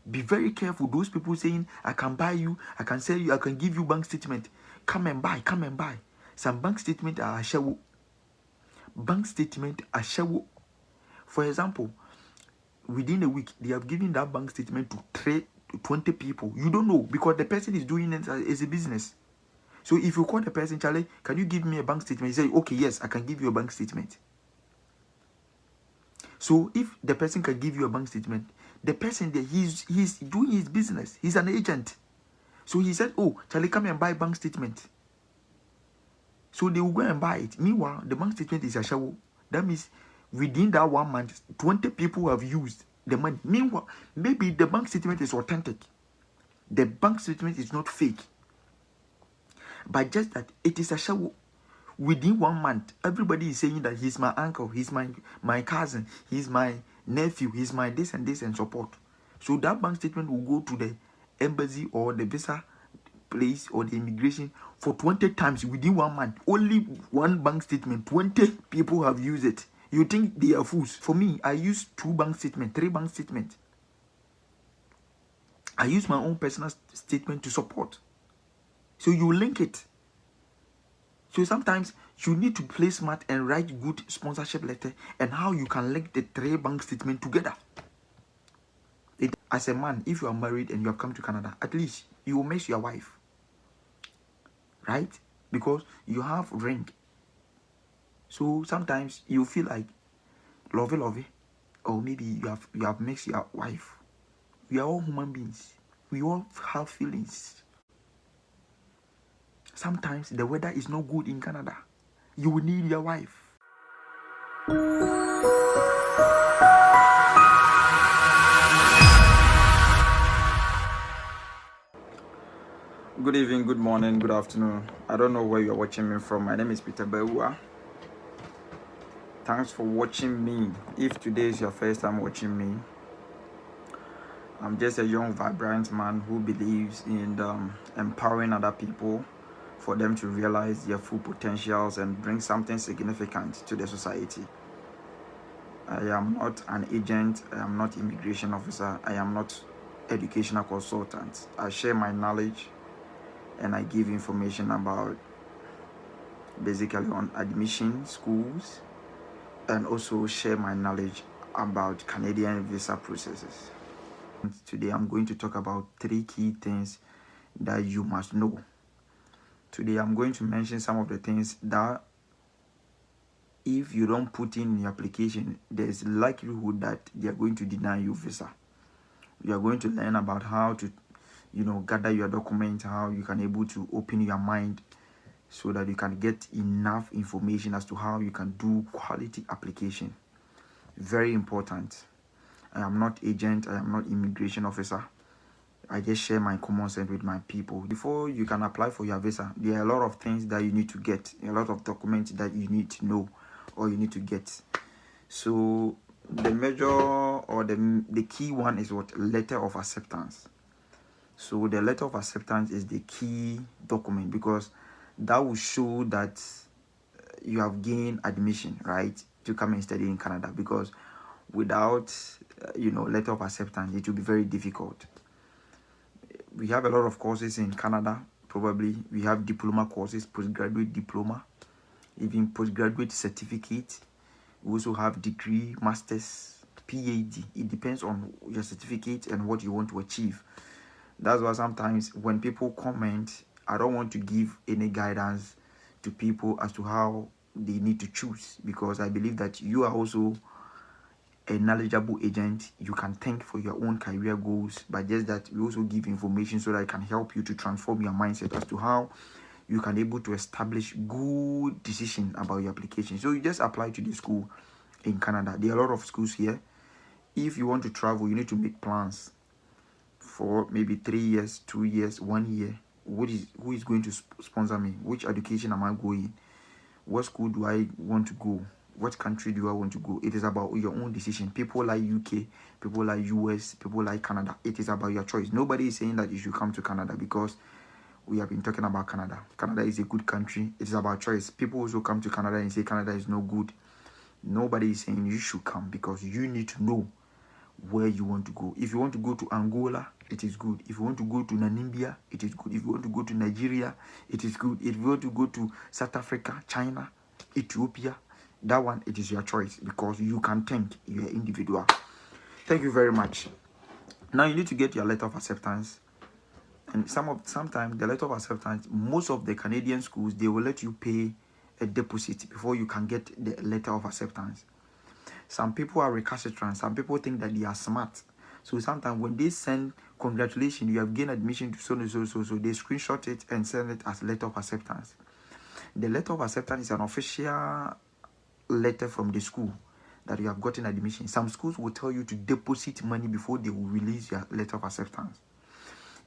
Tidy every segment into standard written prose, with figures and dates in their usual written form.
Be very careful. Those people saying, I can buy you, I can sell you, I can give you bank statement. Come and buy, come and buy. Some bank statement are show. Bank statement are show. For example, within a week, they have given that bank statement to 20 people. You don't know because the person is doing it as a business. So if you call the person, Charlie, can you give me a bank statement? He say, okay, yes, I can give you a bank statement. So if the person can give you a bank statement, the person there, he's doing his business. He's an agent. So he said, oh, Charlie, come and buy bank statement. So they will go and buy it. Meanwhile, the bank statement is a show. That means within that 1 month, 20 people have used the money. Meanwhile, maybe the bank statement is authentic. The bank statement is not fake. But just that it is a show. Within 1 month, everybody is saying that he's my uncle, he's my cousin, he's my nephew, he's my this and this and support. So that bank statement will go to the embassy or the visa place or the immigration for 20 times within 1 month. Only one bank statement, 20 people have used it. You think they are fools? For me, I use 2 bank statements, 3 bank statements. I use my own personal statement to support. So you link it. So sometimes you need to play smart and write good sponsorship letter and how you can link the 3 bank statement together. As a man, if you are married and you have come to Canada, at least you will miss your wife. Right? Because you have ring. So sometimes you feel like lovey, or maybe you have mixed your wife. We are all human beings. We all have feelings. Sometimes the weather is not good in Canada. You will need your wife. Good evening, good morning, good afternoon. I don't know where you're watching me from. My name is Peter Beua. Thanks for watching me. If today is your first time watching me, I'm just a young, vibrant man who believes in empowering other people for them to realize their full potentials and bring something significant to the society. I am not an agent. I am not immigration officer. I am not educational consultant. I share my knowledge and I give information about basically on admission, schools, and also share my knowledge about Canadian visa processes. Today I'm going to talk about 3 key things that you must know. Today I'm going to mention some of the things that if you don't put in your application, there's likelihood that they are going to deny you visa. You are going to learn about how to, gather your documents, how you can able to open your mind so that you can get enough information as to how you can do quality application. Very important. I am not agent, I am not immigration officer. I just share my common sense with my people. Before you can apply for your visa, there are a lot of things that you need to get, a lot of documents that you need to know or you need to get. So the major or the key one is what? Letter of acceptance. So the letter of acceptance is the key document because that will show that you have gained admission, right, to come and study in Canada. Because without letter of acceptance, it will be very difficult. We have a lot of courses in Canada. Probably we have diploma courses, postgraduate diploma, even postgraduate certificate. We also have degree, masters, PhD. It depends on your certificate and what you want to achieve. That's why sometimes when people comment, I don't want to give any guidance to people as to how they need to choose, because I believe that you are also a knowledgeable agent. You can think for your own career goals, but just that we also give information so that it can help you to transform your mindset as to how you can able to establish good decision about your application. So you just apply to the school in Canada. There are a lot of schools here. If you want to travel, you need to make plans for maybe 3 years, 2 years, 1 year. Who is going to sponsor me? Which education am I going? What school do I want to go? What country do I want to go? It is about your own decision. People like UK, people like US, people like Canada. It is about your choice. Nobody is saying that you should come to Canada because we have been talking about Canada. Canada is a good country. It is about choice. People also come to Canada and say Canada is no good. Nobody is saying you should come because you need to know where you want to go. If you want to go to Angola, it is good. If you want to go to Namibia, it is good. If you want to go to Nigeria, it is good. If you want to go to South Africa, China, Ethiopia, that one, it is your choice, because you can think, you're individual. Thank you very much. Now you need to get your letter of acceptance. And sometimes the letter of acceptance, most of the Canadian schools, they will let you pay a deposit before you can get the letter of acceptance. Some people are recalcitrant. Some people think that they are smart. So sometimes when they send congratulations, you have gained admission to so and so, so they screenshot it and send it as letter of acceptance. The letter of acceptance is an official letter from the school that you have gotten admission. Some schools will tell you to deposit money before they will release your letter of acceptance.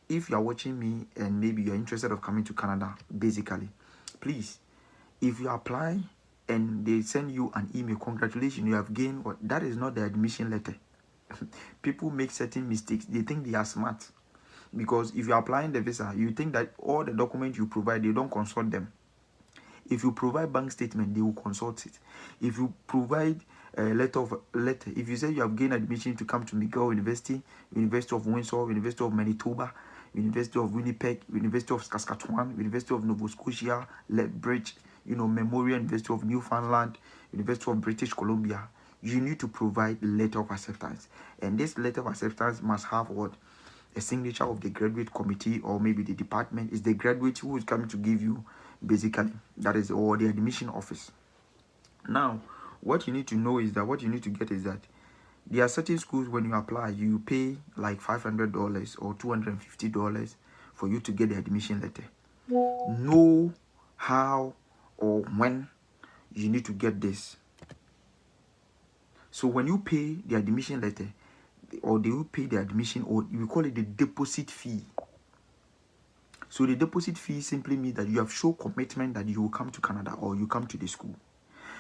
If you are watching me and maybe you're interested of coming to Canada, basically, please, if you apply and they send you an email, congratulations, you have gained what, that is not the admission letter. People make certain mistakes. They think they are smart, because if you're applying the visa, you think that all the documents you provide, they don't consult them. If you provide bank statement, they will consult it. If you provide a letter, if you say you have gained admission to come to McGill University, University of Windsor, University of Manitoba, University of Winnipeg, University of Saskatchewan, University of Nova Scotia, Lethbridge, Memorial University of Newfoundland, University of British Columbia, you need to provide letter of acceptance. And this letter of acceptance must have what? A signature of the graduate committee, or maybe the department. Is the graduate who is coming to give you, basically, that is, or the admission office. Now, what you need to know is that, what you need to get is that there are certain schools, when you apply, you pay like $500 or $250 for you to get the admission letter. Know how or when you need to get this. So when you pay the admission letter, or they will pay the admission, or we call it the deposit fee. So the deposit fee simply means that you have shown commitment that you will come to Canada, or you come to the school.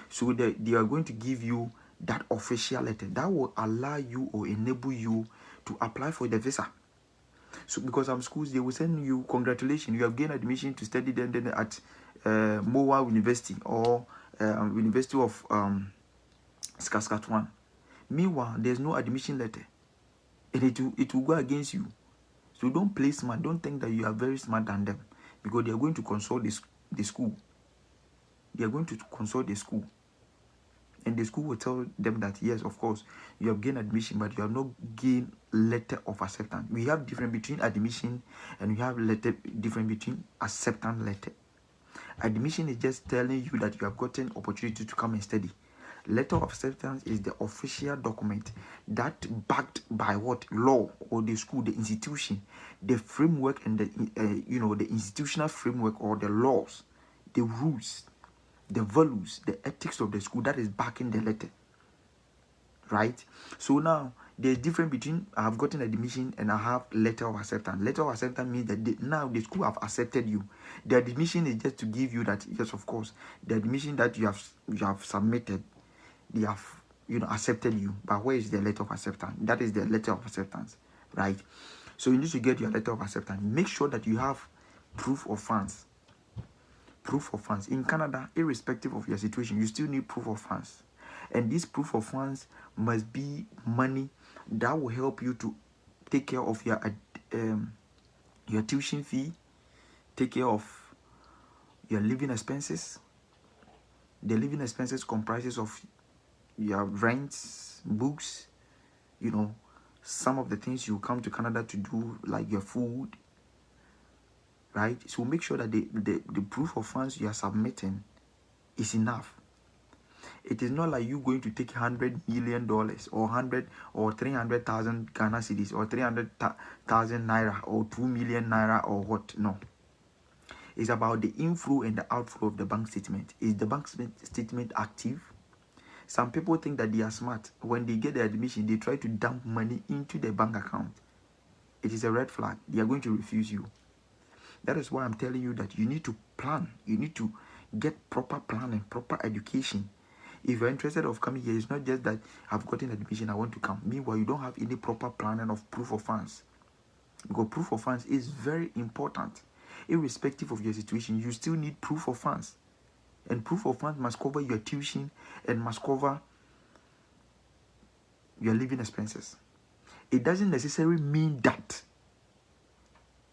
So they are going to give you that official letter that will allow you or enable you to apply for the visa. So because some schools, they will send you, congratulations, you have gained admission to study then at Moa University, or University of Saskatchewan. Meanwhile, there's no admission letter, and it will go against you. So don't play smart. Don't think that you are very smart than them, because they are going to consult the school. They are going to consult the school, and the school will tell them that, yes, of course, you have gained admission, but you have not gained letter of acceptance. We have difference between admission, and we have letter different between acceptance letter. Admission is just telling you that you have gotten opportunity to come and study. Letter of acceptance is the official document that backed by what? Law, or the school, the institution, the framework, and the the institutional framework, or the laws, the rules, the values, the ethics of the school that is backing the letter. Right? So now there's difference between I have gotten admission and I have letter of acceptance. Letter of acceptance means that now the school have accepted you. The admission is just to give you that, yes, of course, the admission that you have submitted, they have accepted you. But where is the letter of acceptance? That is the letter of acceptance, right? So you need to get your letter of acceptance. Make sure that you have proof of funds. Proof of funds in Canada, irrespective of your situation, you still need proof of funds. And this proof of funds must be money that will help you to take care of your tuition fee, take care of your living expenses. The living expenses comprises of your rents, books, some of the things you come to Canada to do, like your food, right? So make sure that the proof of funds you are submitting is enough. It is not like you going to take $100 million or 100 or 300,000 Ghana cedis or 300,000 naira or 2 million naira or what. No. It's about the inflow and the outflow of the bank statement. Is the bank statement active? Some people think that they are smart. When they get the admission, they try to dump money into the bank account. It is a red flag. They are going to refuse you. That is why I'm telling you that you need to plan. You need to get proper planning, proper education. If you're interested of coming here, it's not just that I've gotten admission, I want to come. Meanwhile, you don't have any proper planning of proof of funds. Because proof of funds is very important. Irrespective of your situation, you still need proof of funds. And proof of funds must cover your tuition and must cover your living expenses. it doesn't necessarily mean that.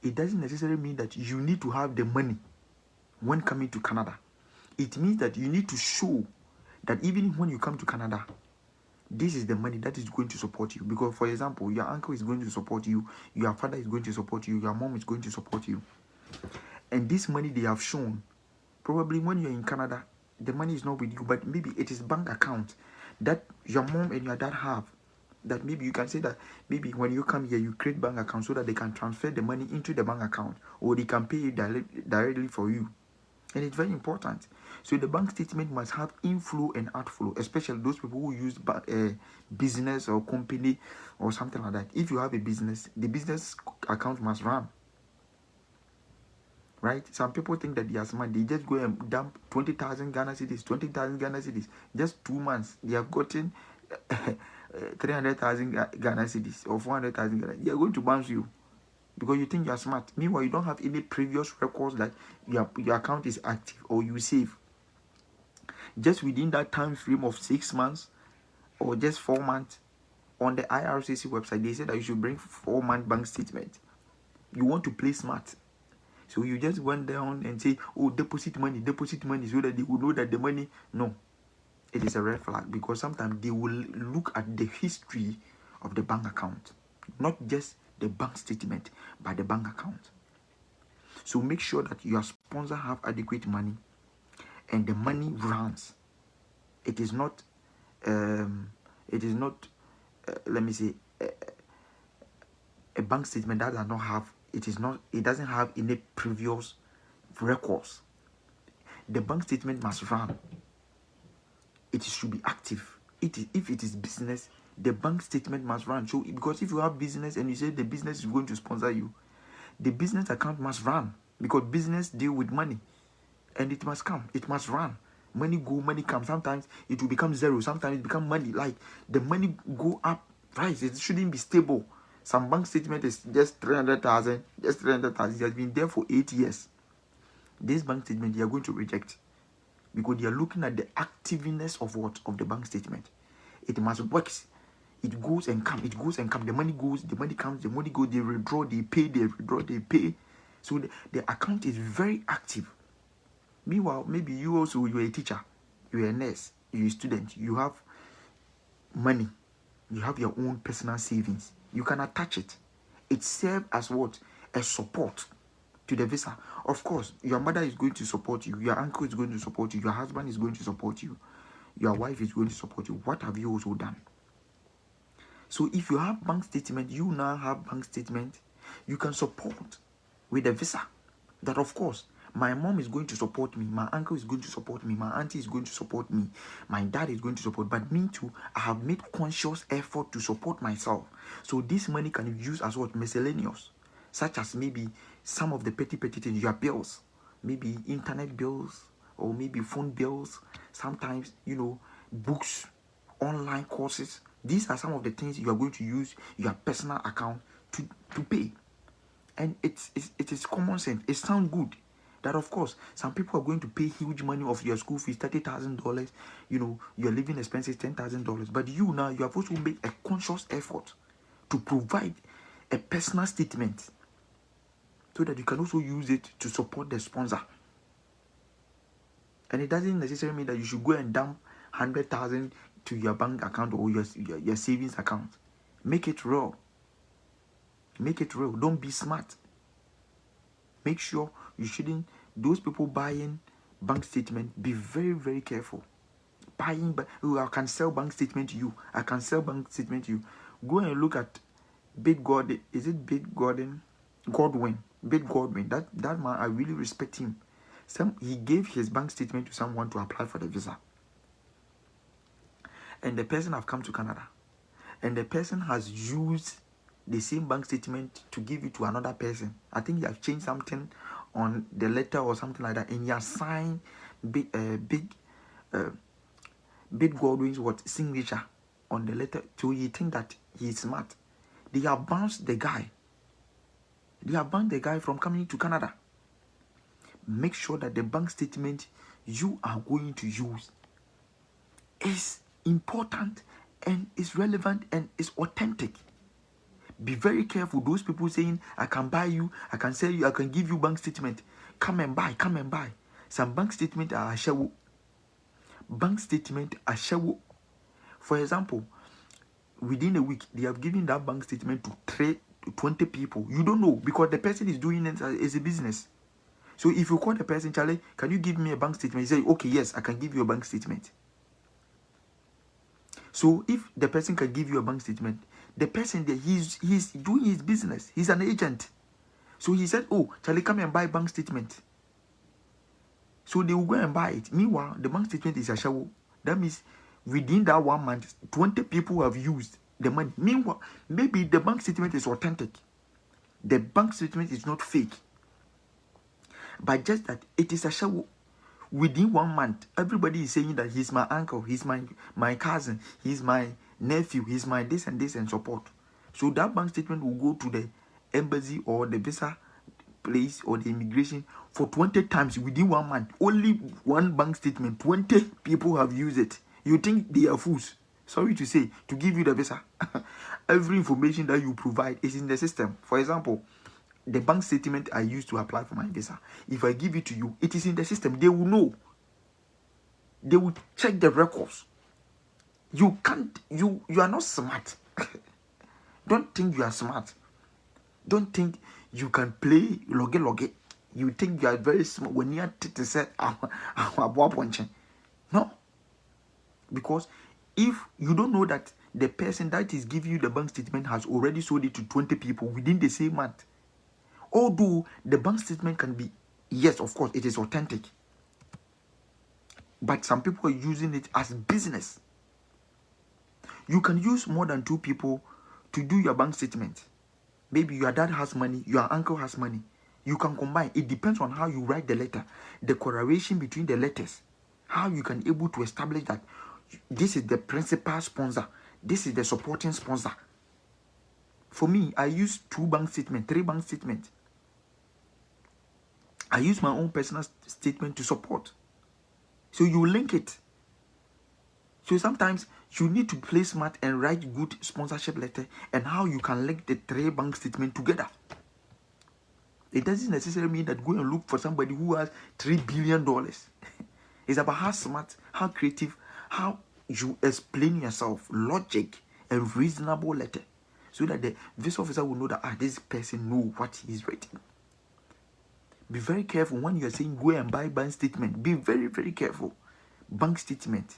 It doesn't necessarily mean that you need to have the money when coming to Canada. It means that you need to show that even when you come to Canada, this is the money that is going to support you. Because, for example, your uncle is going to support you, your father is going to support you, your mom is going to support you. And this money they have shown, probably when you're in Canada, the money is not with you, but maybe it is bank account that your mom and your dad have. That maybe you can say that maybe when you come here, you create bank account so that they can transfer the money into the bank account, or they can pay it directly for you. And it's very important. So the bank statement must have inflow and outflow, especially those people who use business or company or something like that. If you have a business, the business account must run. Right? Some people think that they are smart. They just go and dump 20,000 Ghana cedis, 20,000 Ghana cedis. Just 2 months, they have gotten 300,000 Ghana cedis or 400,000 Ghana. They are going to bounce you because you think you are smart. Meanwhile, you don't have any previous records that your account is active or you save. Just within that time frame of 6 months or just 4 months, on the IRCC website, they said that you should bring 4-month bank statement. You want to play smart. So you just went down and say, oh, deposit money, so that they will know that the money. No, it is a red flag, because sometimes they will look at the history of the bank account, not just the bank statement, but the bank account. So make sure that your sponsor have adequate money and the money runs. It is not, let me say, a bank statement that does not have. It doesn't have any previous records. The bank statement must run. It should be active. If it is business, the bank statement must run. So, because if you have business and you say the business is going to sponsor you, the business account must run, because business deal with money, and it must come. It must run. Money go, money come. Sometimes it will become zero. Sometimes it become money. Like the money go up, rise. It shouldn't be stable. Some bank statement is just 300,000. Just 300,000. It has been there for 8 years. This bank statement they are going to reject, because they are looking at the activeness of what? Of the bank statement. It must work. It goes and comes. It goes and comes. The money goes. The money comes. The money goes. They withdraw. They pay. They withdraw. They pay. So the account is very active. Meanwhile, maybe you are a teacher. You're a nurse. You're a student. You have money. You have your own personal savings. You can attach it. It serves as what? A support to the visa. Of course, your mother is going to support you. Your uncle is going to support you. Your husband is going to support you. Your wife is going to support you. What have you also done? So if you have bank statement, you now have bank statement, you can support with a visa. That of course, my mom is going to support me. My uncle is going to support me. My auntie is going to support me. My dad is going to support. But me too, I have made conscious effort to support myself. So this money can be used as what? Miscellaneous. Such as maybe some of the petty things, your bills. Maybe internet bills, or maybe phone bills. Sometimes, books, online courses. These are some of the things you are going to use your personal account to pay. And it is common sense. It sounds good. That of course, some people are going to pay huge money of your school fees, $30,000, your living expenses, $10,000. But you have also made a conscious effort to provide a personal statement so that you can also use it to support the sponsor. And it doesn't necessarily mean that you should go and dump 100,000 to your bank account or your savings account. Make it real. Make it real. Don't be smart. Make sure you shouldn't. Those people buying bank statement, be very, very careful. I can sell bank statement to you. I can sell bank statement to you. Go and look at Bid Godwin. Is it Bid Godwin? Bid Godwin. That man, I really respect him. He gave his bank statement to someone to apply for the visa. And the person have come to Canada. And the person has used the same bank statement to give it to another person. I think he has changed something on the letter or something like that. And he has signed Bid Godwin's signature on the letter. So you think that he is smart. They have bounced the guy. They have banned the guy from coming to Canada. Make sure that the bank statement you are going to use is important and is relevant and is authentic. Be very careful. Those people saying, I can buy you, I can sell you, I can give you bank statement. Come and buy, come and buy. Some bank statement are ashawo. Bank statement are ashawo. For example, within a week, they have given that bank statement to 20 people. You don't know because the person is doing it as a business. So if you call the person, Charlie, can you give me a bank statement? He say, okay, yes, I can give you a bank statement. So if the person can give you a bank statement, the person there, he's doing his business. He's an agent. So he said, oh, Charlie, come and buy bank statement. So they will go and buy it. Meanwhile, the bank statement is a show. That means within that 1 month, 20 people have used the money. Meanwhile, maybe the bank statement is authentic. The bank statement is not fake. But just that it is a show. Within 1 month, everybody is saying that he's my uncle, he's my cousin, he's my nephew, he's my this and this and support. So that bank statement will go to the embassy or the visa place or the immigration for 20 times within 1 month. Only one bank statement, 20 people have used it. You think they are fools? Sorry to say, to give you the visa. Every information that you provide is in the system. For example, the bank statement I used to apply for my visa, if I give it to you, it is in the system. They will know. They will check the records. You can't, you are not smart. Don't think you are smart. Don't think you can play loge. You think you are very smart when you are to say, no. Because if you don't know that the person that is giving you the bank statement has already sold it to 20 people within the same month, although the bank statement can be, yes, of course, it is authentic. But some people are using it as business. You can use more than 2 people to do your bank statement. Maybe your dad has money, your uncle has money. You can combine. It depends on how you write the letter, the correlation between the letters, how you can able to establish that this is the principal sponsor, this is the supporting sponsor. For me, I use 2 bank statements, 3 bank statements. I use my own personal statement to support. So you link it. So sometimes you need to play smart and write good sponsorship letter and how you can link the 3 bank statements together. It doesn't necessarily mean that go and look for somebody who has $3 billion. It's about how smart, how creative, how you explain yourself, logic and reasonable letter, so that the visa officer will know that this person knows what he's writing. Be very careful when you are saying go and buy bank statement. Be very, very careful. Bank statement.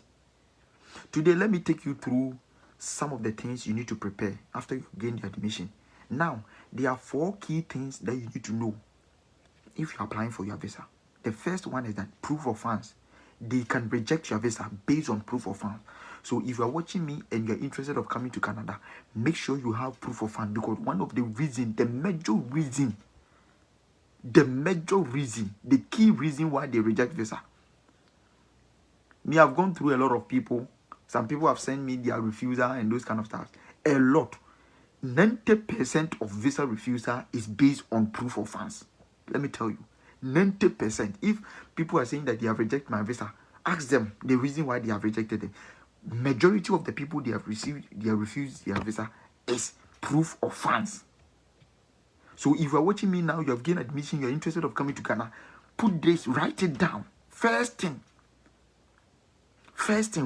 Today, let me take you through some of the things you need to prepare after you gain the admission. Now, there are 4 key things that you need to know if you're applying for your visa. The first one is that proof of funds. They can reject your visa based on proof of funds. So if you're watching me and you're interested of coming to Canada, make sure you have proof of funds, because one of the reasons, the major reason, the key reason why they reject visa. Me, I've gone through a lot of people. Some people have sent me their refusal and those kind of stuff. A lot. 90% of visa refusal is based on proof of funds. Let me tell you. 90%. If people are saying that they have rejected my visa, ask them the reason why they have rejected it. Majority of the people they have refused their visa is proof of funds. So if you are watching me now, you have gained admission, you are interested of coming to Ghana, put this, write it down. First thing,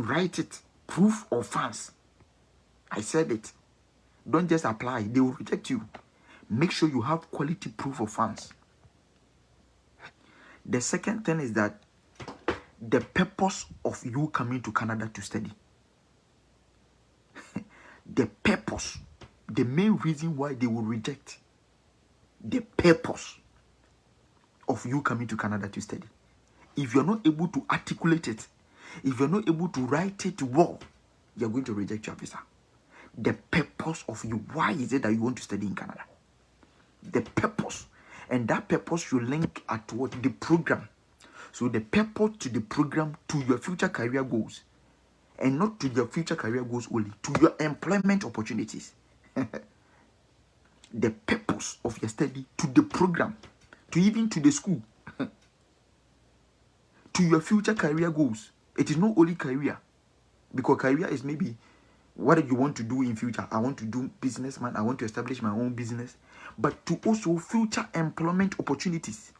write it. Proof of funds. I said it. Don't just apply. They will reject you. Make sure you have quality proof of funds. The second thing is that the purpose of you coming to Canada to study. The purpose. The main reason why they will reject. The purpose of you coming to Canada to study. If you're not able to articulate it, if you're not able to write it well, you're going to reject your visa. The purpose of you. Why is it that you want to study in Canada? The purpose. And that purpose you link at what? The program. So the purpose to the program, to your future career goals. And not to your future career goals only. To your employment opportunities. The purpose of your study, to the program. To even to the school. To your future career goals. It is not only career. Because career is maybe what do you want to do in future? I want to do businessman. I want to establish my own business, but to also future employment opportunities.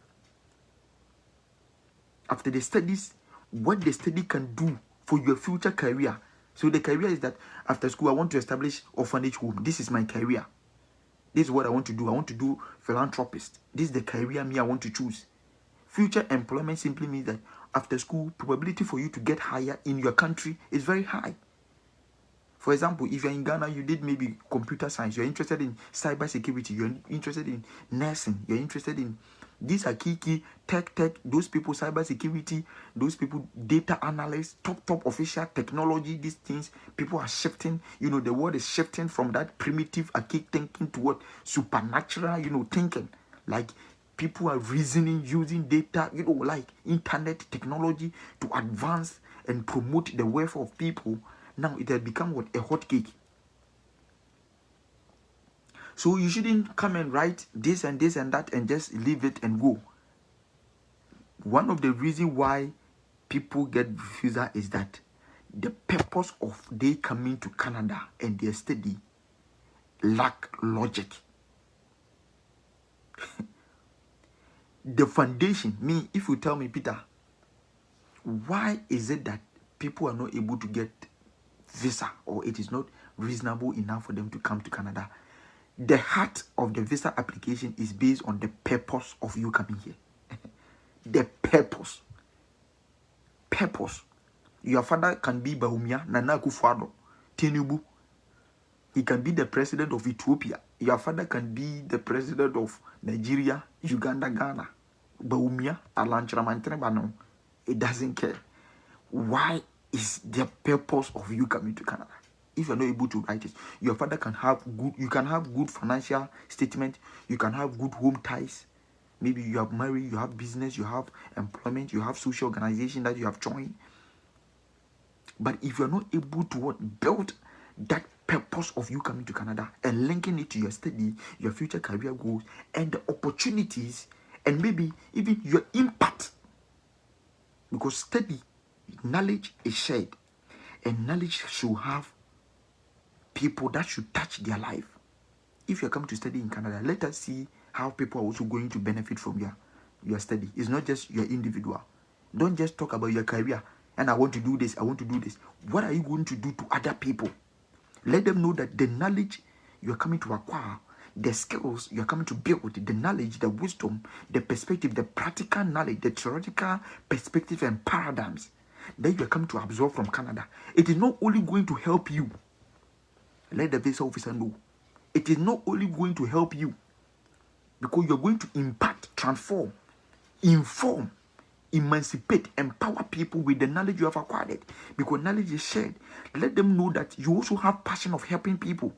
After the studies, what the study can do for your future career. So the career is that after school, I want to establish orphanage home. This is my career. This is what I want to do. I want to do philanthropist. This is the career I want to choose. Future employment simply means that after school, probability for you to get higher in your country is very high. For example, if you're in Ghana, you did maybe computer science, you're interested in cyber security, you're interested in nursing, you're interested in, these are key tech, those people, cyber security, those people, data analysts, top official technology, these things, people are shifting, the world is shifting from that primitive archaic thinking to what supernatural, thinking. Like people are reasoning using data, like internet technology to advance and promote the welfare of people. Now it has become what? A hot cake. So you shouldn't come and write this and this and that and just leave it and go. One of the reasons why people get visa is that the purpose of they coming to Canada and their study lack logic. The foundation, if you tell me, Peter, why is it that people are not able to get visa, or it is not reasonable enough for them to come to Canada? The heart of the visa application is based on the purpose of you coming here. The purpose. Your father can be Bawumia Nana Akufo-Addo, Tinubu. He can be the president of Ethiopia. Your father can be the president of Nigeria, Uganda, Ghana, Bawumia, Alancharamantenebano. It doesn't care. Why is the purpose of you coming to Canada? If you're not able to write it, your father can have good, you can have good financial statement, you can have good home ties. Maybe you have married, you have business, you have employment, you have social organization that you have joined. But if you're not able to build that purpose of you coming to Canada and linking it to your study, your future career goals, and the opportunities, and maybe even your impact, because study, knowledge is shared, and knowledge should have people that should touch their life. If you're coming to study in Canada, let us see how people are also going to benefit from your study. It's not just your individual. Don't just talk about your career and I want to do this, I want to do this. What are you going to do to other people? Let them know that the knowledge you're coming to acquire, the skills you're coming to build, the knowledge, the wisdom, the perspective, the practical knowledge, the theoretical perspective and paradigms that you're coming to absorb from Canada, it is not only going to help you. Let the visa officer know. It is not only going to help you, because you're going to impact, transform, inform, emancipate, empower people with the knowledge you have acquired. Because knowledge is shared. Let them know that you also have passion of helping people.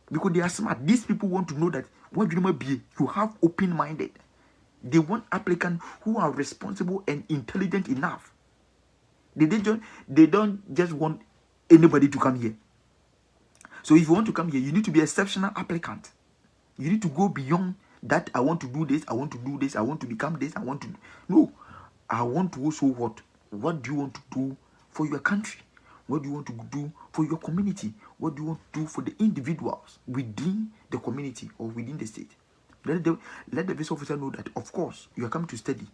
Because they are smart. These people want to know that what you might be, you have open-minded. They want applicants who are responsible and intelligent enough. They don't just want anybody to come here. So if you want to come here, you need to be an exceptional applicant. You need to go beyond that. I want to do this, I want to do this, I want to become this, I want to... No. I want to also what? What do you want to do for your country? What do you want to do for your community? What do you want to do for the individuals within the community or within the state? Let the visa officer know that, of course, you are coming to study,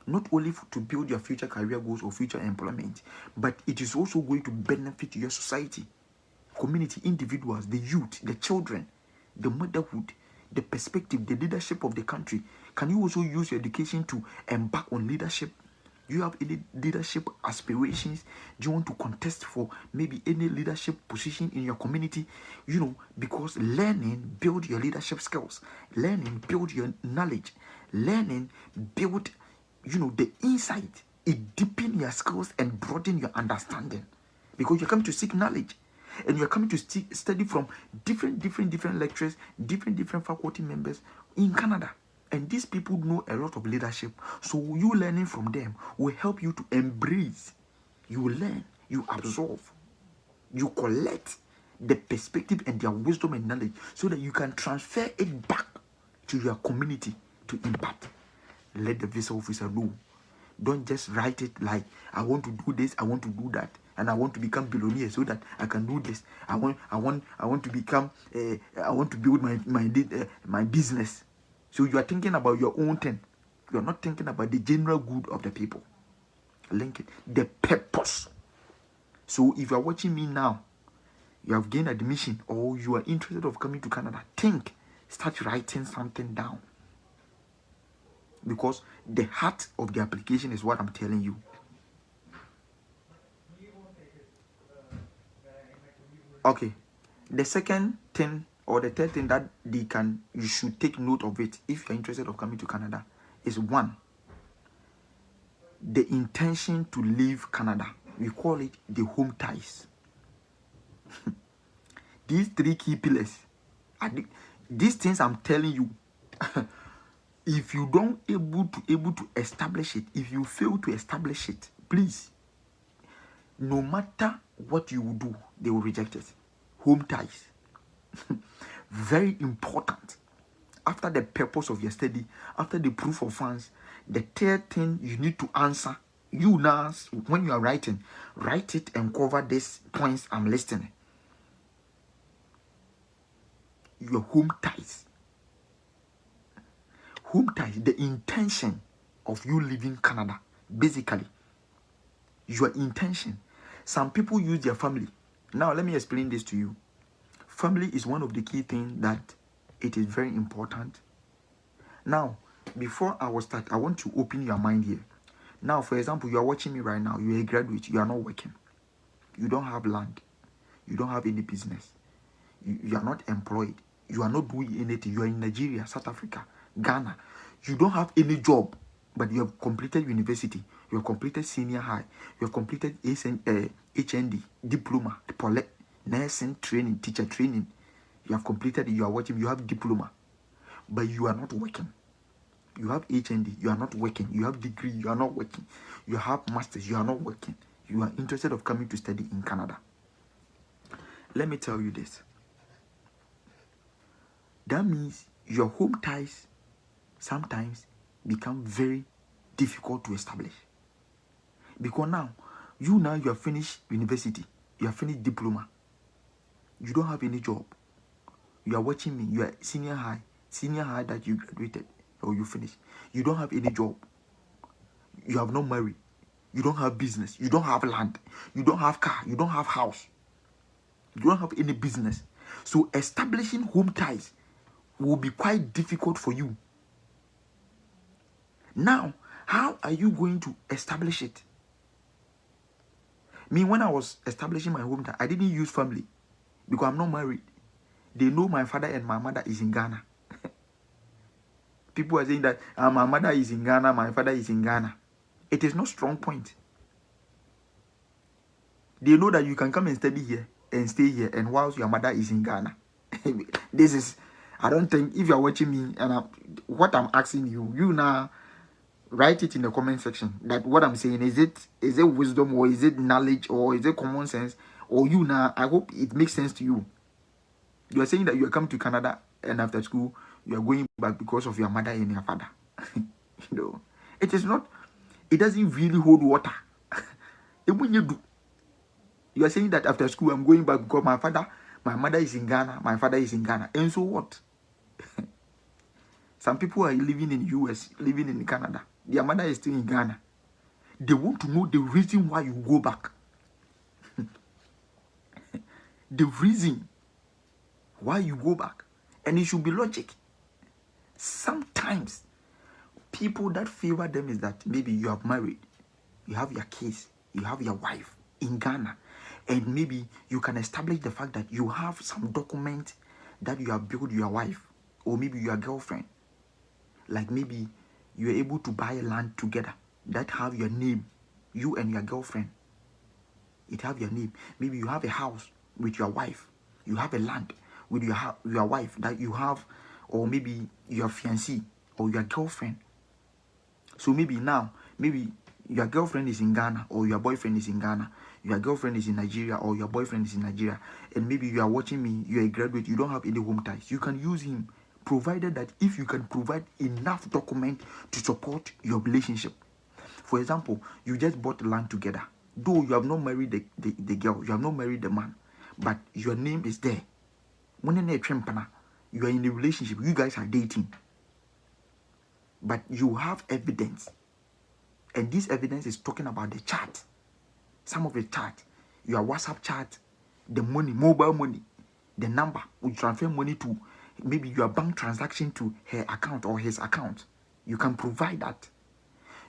not only to build your future career goals or future employment, but it is also going to benefit your society, community, individuals, the youth, the children, the motherhood, the perspective, the leadership of the country. Can you also use your education to embark on leadership? Do you have any leadership aspirations? Do you want to contest for maybe any leadership position in your community? Because learning build your leadership skills. Learning build your knowledge. Learning build, the insight. It deepen your skills and broaden your understanding. Because you're coming to seek knowledge. And you're coming to study from different lecturers, different faculty members in Canada. And these people know a lot of leadership. So you learning from them will help you to embrace. You learn, you absorb, you collect the perspective and their wisdom and knowledge so that you can transfer it back to your community to impact. Let the visa officer know. Don't just write it like, I want to do this, I want to do that. and I want to become billionaire so that I can do this. I want to become. I want to build my business. So you are thinking about your own thing. You are not thinking about the general good of the people. Link it. The purpose. So if you are watching me now, you have gained admission or you are interested of coming to Canada, think. Start writing something down. Because the heart of the application is what I'm telling you. Okay. The second thing or the third thing that you should take note of it if you're interested of coming to Canada is one, the intention to leave Canada. We call it the home ties. These three key pillars, these things I'm telling you, if you don't able to establish it, if you fail to establish it, please, no matter what you will do, they will reject it. Home ties. Very important. After the purpose of your study, after the proof of funds, the third thing you need to answer, you now, when you are writing, write it and cover these points I'm listing. Your home ties. Home ties, the intention of you leaving Canada. Basically, your intention. Some people use their family. Now, let me explain this to you. Family is one of the key things that it is very important. Now, before I will start, I want to open your mind here. Now, for example, you are watching me right now. You are a graduate. You are not working. You don't have land. You don't have any business. You are not employed. You are not doing anything. You are in Nigeria, South Africa, Ghana. You don't have any job, but you have completed university. You have completed senior high. You have completed HND, diploma, poly, nursing training, teacher training. You have completed it. You are working. You have diploma, but you are not working. You have HND. You are not working. You have degree. You are not working. You have masters. You are not working. You are interested of coming to study in Canada. Let me tell you this. That means your home ties sometimes become very difficult to establish. Because now you have finished university. You have finished diploma. You don't have any job. You are watching me. You are senior high that you graduated or you finished. You don't have any job. You have not married. You don't have business. You don't have land. You don't have car. You don't have house. You don't have any business. So establishing home ties will be quite difficult for you. Now, how are you going to establish it? Me, when I was establishing my home tie, I didn't use family because I'm not married. They know my father and my mother is in Ghana. People are saying that my mother is in Ghana, my father is in Ghana. It is not strong point. They know that you can come and study here and stay here, and whilst your mother is in Ghana. This is, I don't think, if you're watching me and what I'm asking you now write it in the comment section. That what I'm saying, is it wisdom or is it knowledge or is it common sense? Or you now, I hope it makes sense to you. You are saying that you are coming to Canada and after school you are going back because of your mother and your father. It is not, it doesn't really hold water. When you do, you are saying that after school I'm going back because my mother is in Ghana, my father is in Ghana. And so what? Some people are living in US, living in Canada. Their mother is still in Ghana. They want to know the reason why you go back. The reason why you go back. And it should be logic. Sometimes people that favor them is that maybe you have married, you have your kids, you have your wife in Ghana, and maybe you can establish the fact that you have some document that you have built your wife or maybe your girlfriend. Like maybe you are able to buy land together that have your name, you and your girlfriend. It have your name. Maybe you have a house with your wife. You have a land with your wife that you have, or maybe your fiancé or your girlfriend. So maybe now, maybe your girlfriend is in Ghana or your boyfriend is in Ghana. Your girlfriend is in Nigeria or your boyfriend is in Nigeria. And maybe you are watching me, you are a graduate, you don't have any home ties. You can use him, provided that if you can provide enough document to support your relationship. For example, you just bought land together. Though you have not married the girl, you have not married the man, but your name is there. When you are in a relationship, you guys are dating, but you have evidence, and this evidence is talking about the chat. Some of the chat, your WhatsApp chat, the money, mobile money, the number, we transfer money to maybe your bank transaction to her account or his account. You can provide that.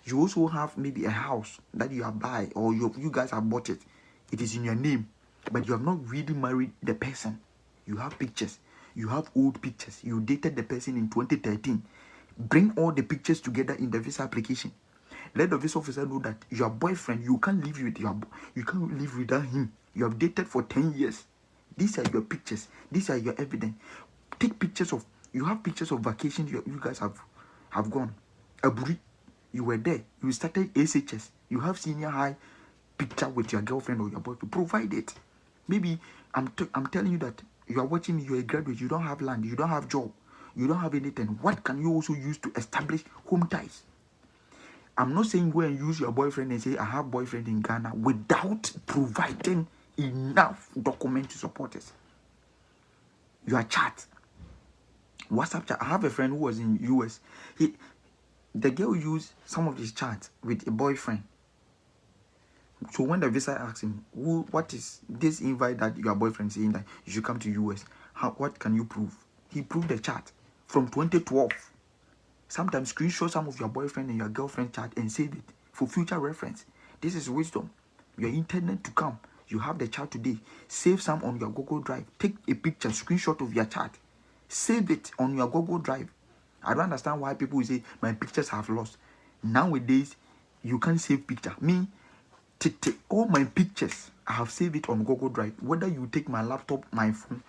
You also have maybe a house that you have buy, or you guys have bought it. It is in your name, but you have not really married the person. You have pictures. You have old pictures. You dated the person in 2013. Bring all the pictures together in the visa application. Let the visa officer know that your boyfriend, you can't live without him. You have dated for 10 years. These are your pictures. These are your evidence. Take pictures of, you have pictures of vacations you guys have gone. Aburi, you were there. You started SHS. You have senior high picture with your girlfriend or your boyfriend. Provide it. Maybe I'm telling you that you are watching me, you're a graduate, you don't have land, you don't have job, you don't have anything. What can you also use to establish home ties? I'm not saying go and use your boyfriend and say, I have boyfriend in Ghana, without providing enough document to support it. Your chat, WhatsApp chat. I have a friend who was in US. The girl used some of his chats with a boyfriend. So when the visa asks him, what is this invite that your boyfriend saying that you should come to US? What can you prove? He proved the chat from 2012. Sometimes screenshot some of your boyfriend and your girlfriend chat and save it for future reference. This is wisdom. Your internet to come. You have the chat today. Save some on your Google Drive. Take a picture, screenshot of your chat. Save it on your Google Drive. I don't understand why people say my pictures have lost. Nowadays, you can't save picture. Me, all my pictures, I have saved it on Google Drive. Whether you take my laptop, my phone,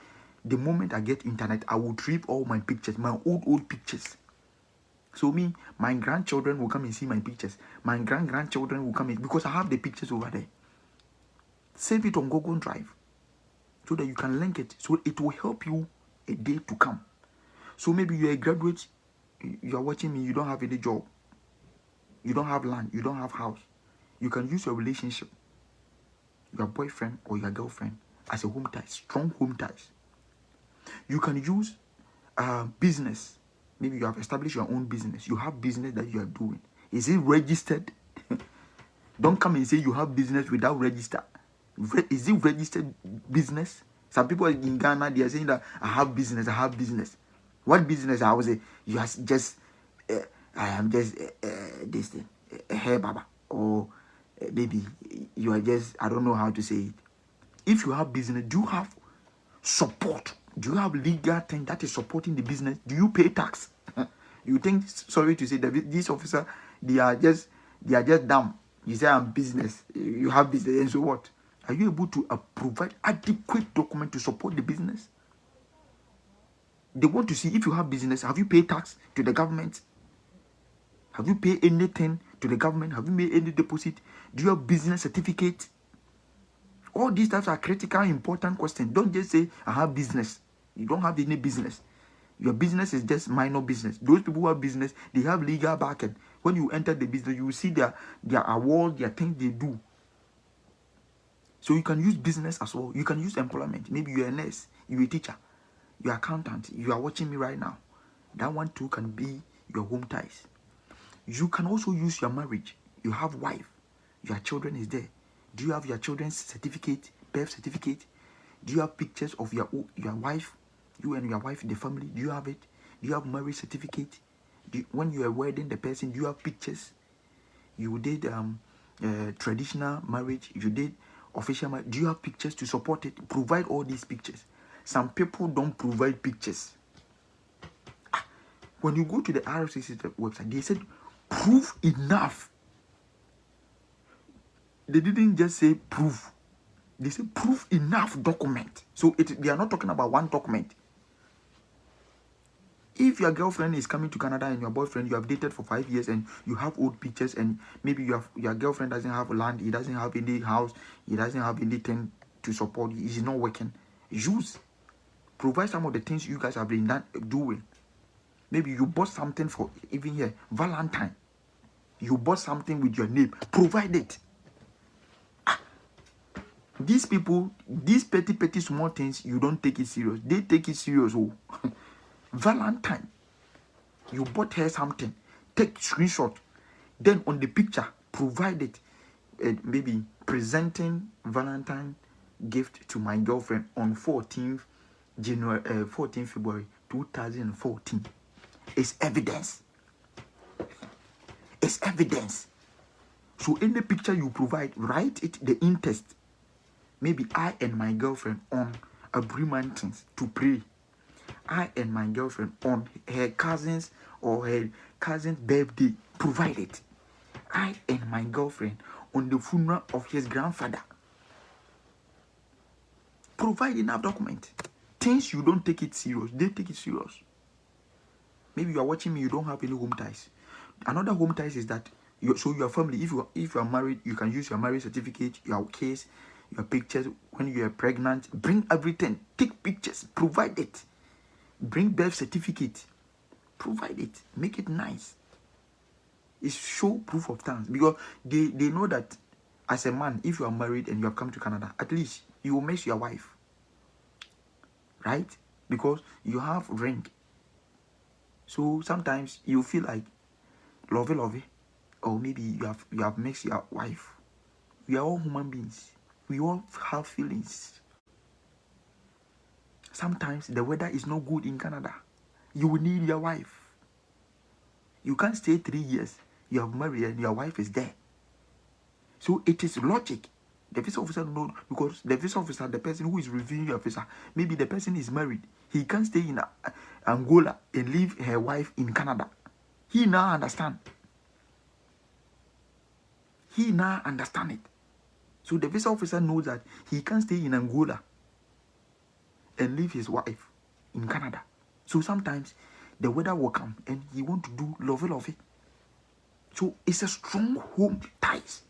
the moment I get internet, I will retrieve all my pictures, my old pictures. So me, my grandchildren will come and see my pictures. My grandchildren will come in because I have the pictures over there. Save it on Google Drive so that you can link it. So it will help you a day to come. So maybe you're a graduate, you're watching me, you don't have any job. You don't have land, you don't have house. You can use your relationship, your boyfriend or your girlfriend, as a home tie, strong home ties. You can use business. Maybe you have established your own business. You have business that you are doing. Is it registered? Don't come and say you have business without register. Is it registered business? Some people in Ghana, they are saying that I have business, I have business. What business? I was you are just, I am just this thing, a hair barber. Or maybe you are just, I don't know how to say it. If you have business, do you have support? Do you have legal thing that is supporting the business? Do you pay tax? You think, sorry to say, that this officer, they are just dumb. You say I'm business, you have business, and so what? Are you able to provide adequate document to support the business? They want to see if you have business. Have you paid tax to the government? Have you paid anything to the government? Have you made any deposit? Do you have business certificate? All these types are critical, important questions. Don't just say, I have business. You don't have any business. Your business is just minor business. Those people who have business, they have legal backing. When you enter the business, you will see their awards, their things they do. So you can use business as well. You can use employment. Maybe you're a nurse, you're a teacher, you're an accountant, you are watching me right now. That one too can be your home ties. You can also use your marriage. You have wife, your children is there. Do you have your children's certificate, birth certificate? Do you have pictures of your wife, you and your wife, the family? Do you have it? Do you have marriage certificate? When you are wedding the person, do you have pictures? You did traditional marriage, you did official marriage. Do you have pictures to support it? Provide all these pictures. Some people don't provide pictures. When you go to the RFCC website, they said prove enough. They didn't just say prove. They say prove enough document. So they are not talking about one document. If your girlfriend is coming to Canada and your boyfriend, you have dated for 5 years and you have old pictures, and maybe your girlfriend doesn't have land, he doesn't have any house, he doesn't have anything to support, he's not working, provide some of the things you guys have been doing. Maybe you bought something for, even here, Valentine. You bought something with your name. Provide it. These people, these petty small things, you don't take it serious. They take it serious. Oh, Valentine, you bought her something, take screenshot, then on the picture, provide it. Maybe presenting Valentine gift to my girlfriend on 14th February 2014. It's evidence. It's evidence. So in the picture you provide, write it the interest. Maybe I and my girlfriend on Aburi Mountains to pray. I and my girlfriend on her cousin's or her cousin's birthday. Provide it. I and my girlfriend on the funeral of his grandfather. Provide enough document. Things you don't take it serious, they take it serious. Maybe you are watching me, you don't have any home ties. Another home ties is that your family, if you are married, you can use your marriage certificate, your case, your pictures. When you are pregnant, bring everything. Take pictures, provide it. Bring birth certificate, provide it. Make it nice. It's show proof of thanks, because they know that as a man, if you are married and you have come to Canada, at least you will miss your wife, right? Because you have ring. So sometimes you feel like lovey, or maybe you have missed your wife. We are all human beings. We all have feelings. Sometimes the weather is not good in Canada. You will need your wife. You can't stay 3 years. You have married and your wife is there. So it is logic. The visa officer knows, because the visa officer, the person who is reviewing your visa, maybe the person is married. He can't stay in Angola and leave her wife in Canada. He now understand. He now understand it. So the visa officer knows that he can't stay in Angola and leave his wife in Canada. So sometimes the weather will come and he want to do lovey. So it's a strong home ties.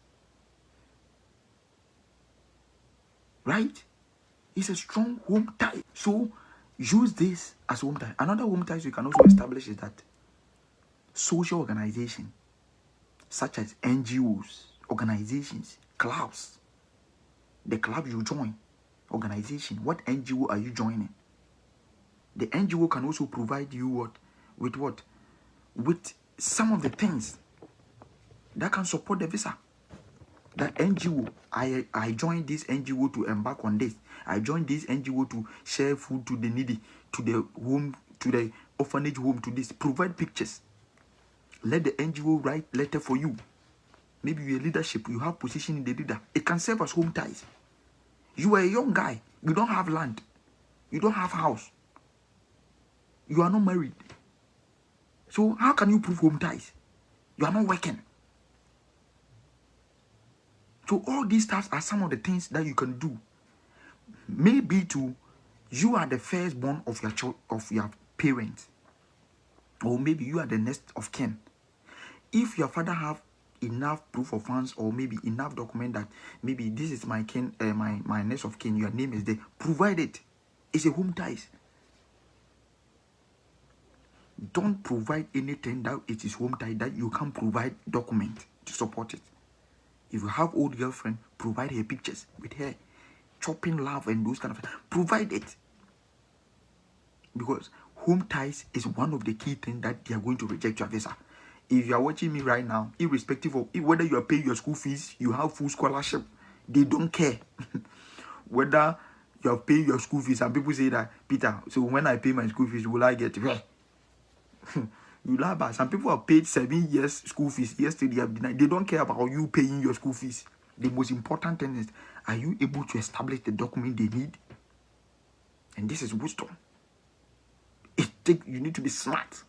Right? It's a strong home tie. So use this as home tie. Another home ties you can also establish is that social organization, such as NGOs, organizations, clubs. The club you join, organization, what NGO are you joining? The NGO can also provide you with some of the things that can support the visa. That NGO, I joined this NGO to embark on this. I joined this NGO to share food to the needy, to the home, to the orphanage home, to this. Provide pictures. Let the NGO write letter for you. Maybe you're leadership, you have position in the leader. It can serve as home ties. You are a young guy. You don't have land. You don't have house. You are not married. So how can you prove home ties? You are not working. So all these stuff are some of the things that you can do. Maybe you are the firstborn of your parents, or maybe you are the next of kin. If your father have enough proof of funds, or maybe enough document that maybe this is my kin, my next of kin, your name is there, provide it. It's a home ties. Don't provide anything that it is home tie that you can't provide document to support it. If you have old girlfriend, provide her pictures with her chopping love and those kind of things. Provide it. Because home ties is one of the key things that they are going to reject your visa. If you are watching me right now, irrespective of whether you are paying your school fees, you have full scholarship, they don't care. Whether you are paying your school fees, and people say that, Peter, so when I pay my school fees, will I get where? You laugh, but some people have paid 7 years school fees. Yesterday they have denied. They don't care about you paying your school fees. The most important thing is, are you able to establish the document they need? And this is wisdom. You need to be smart.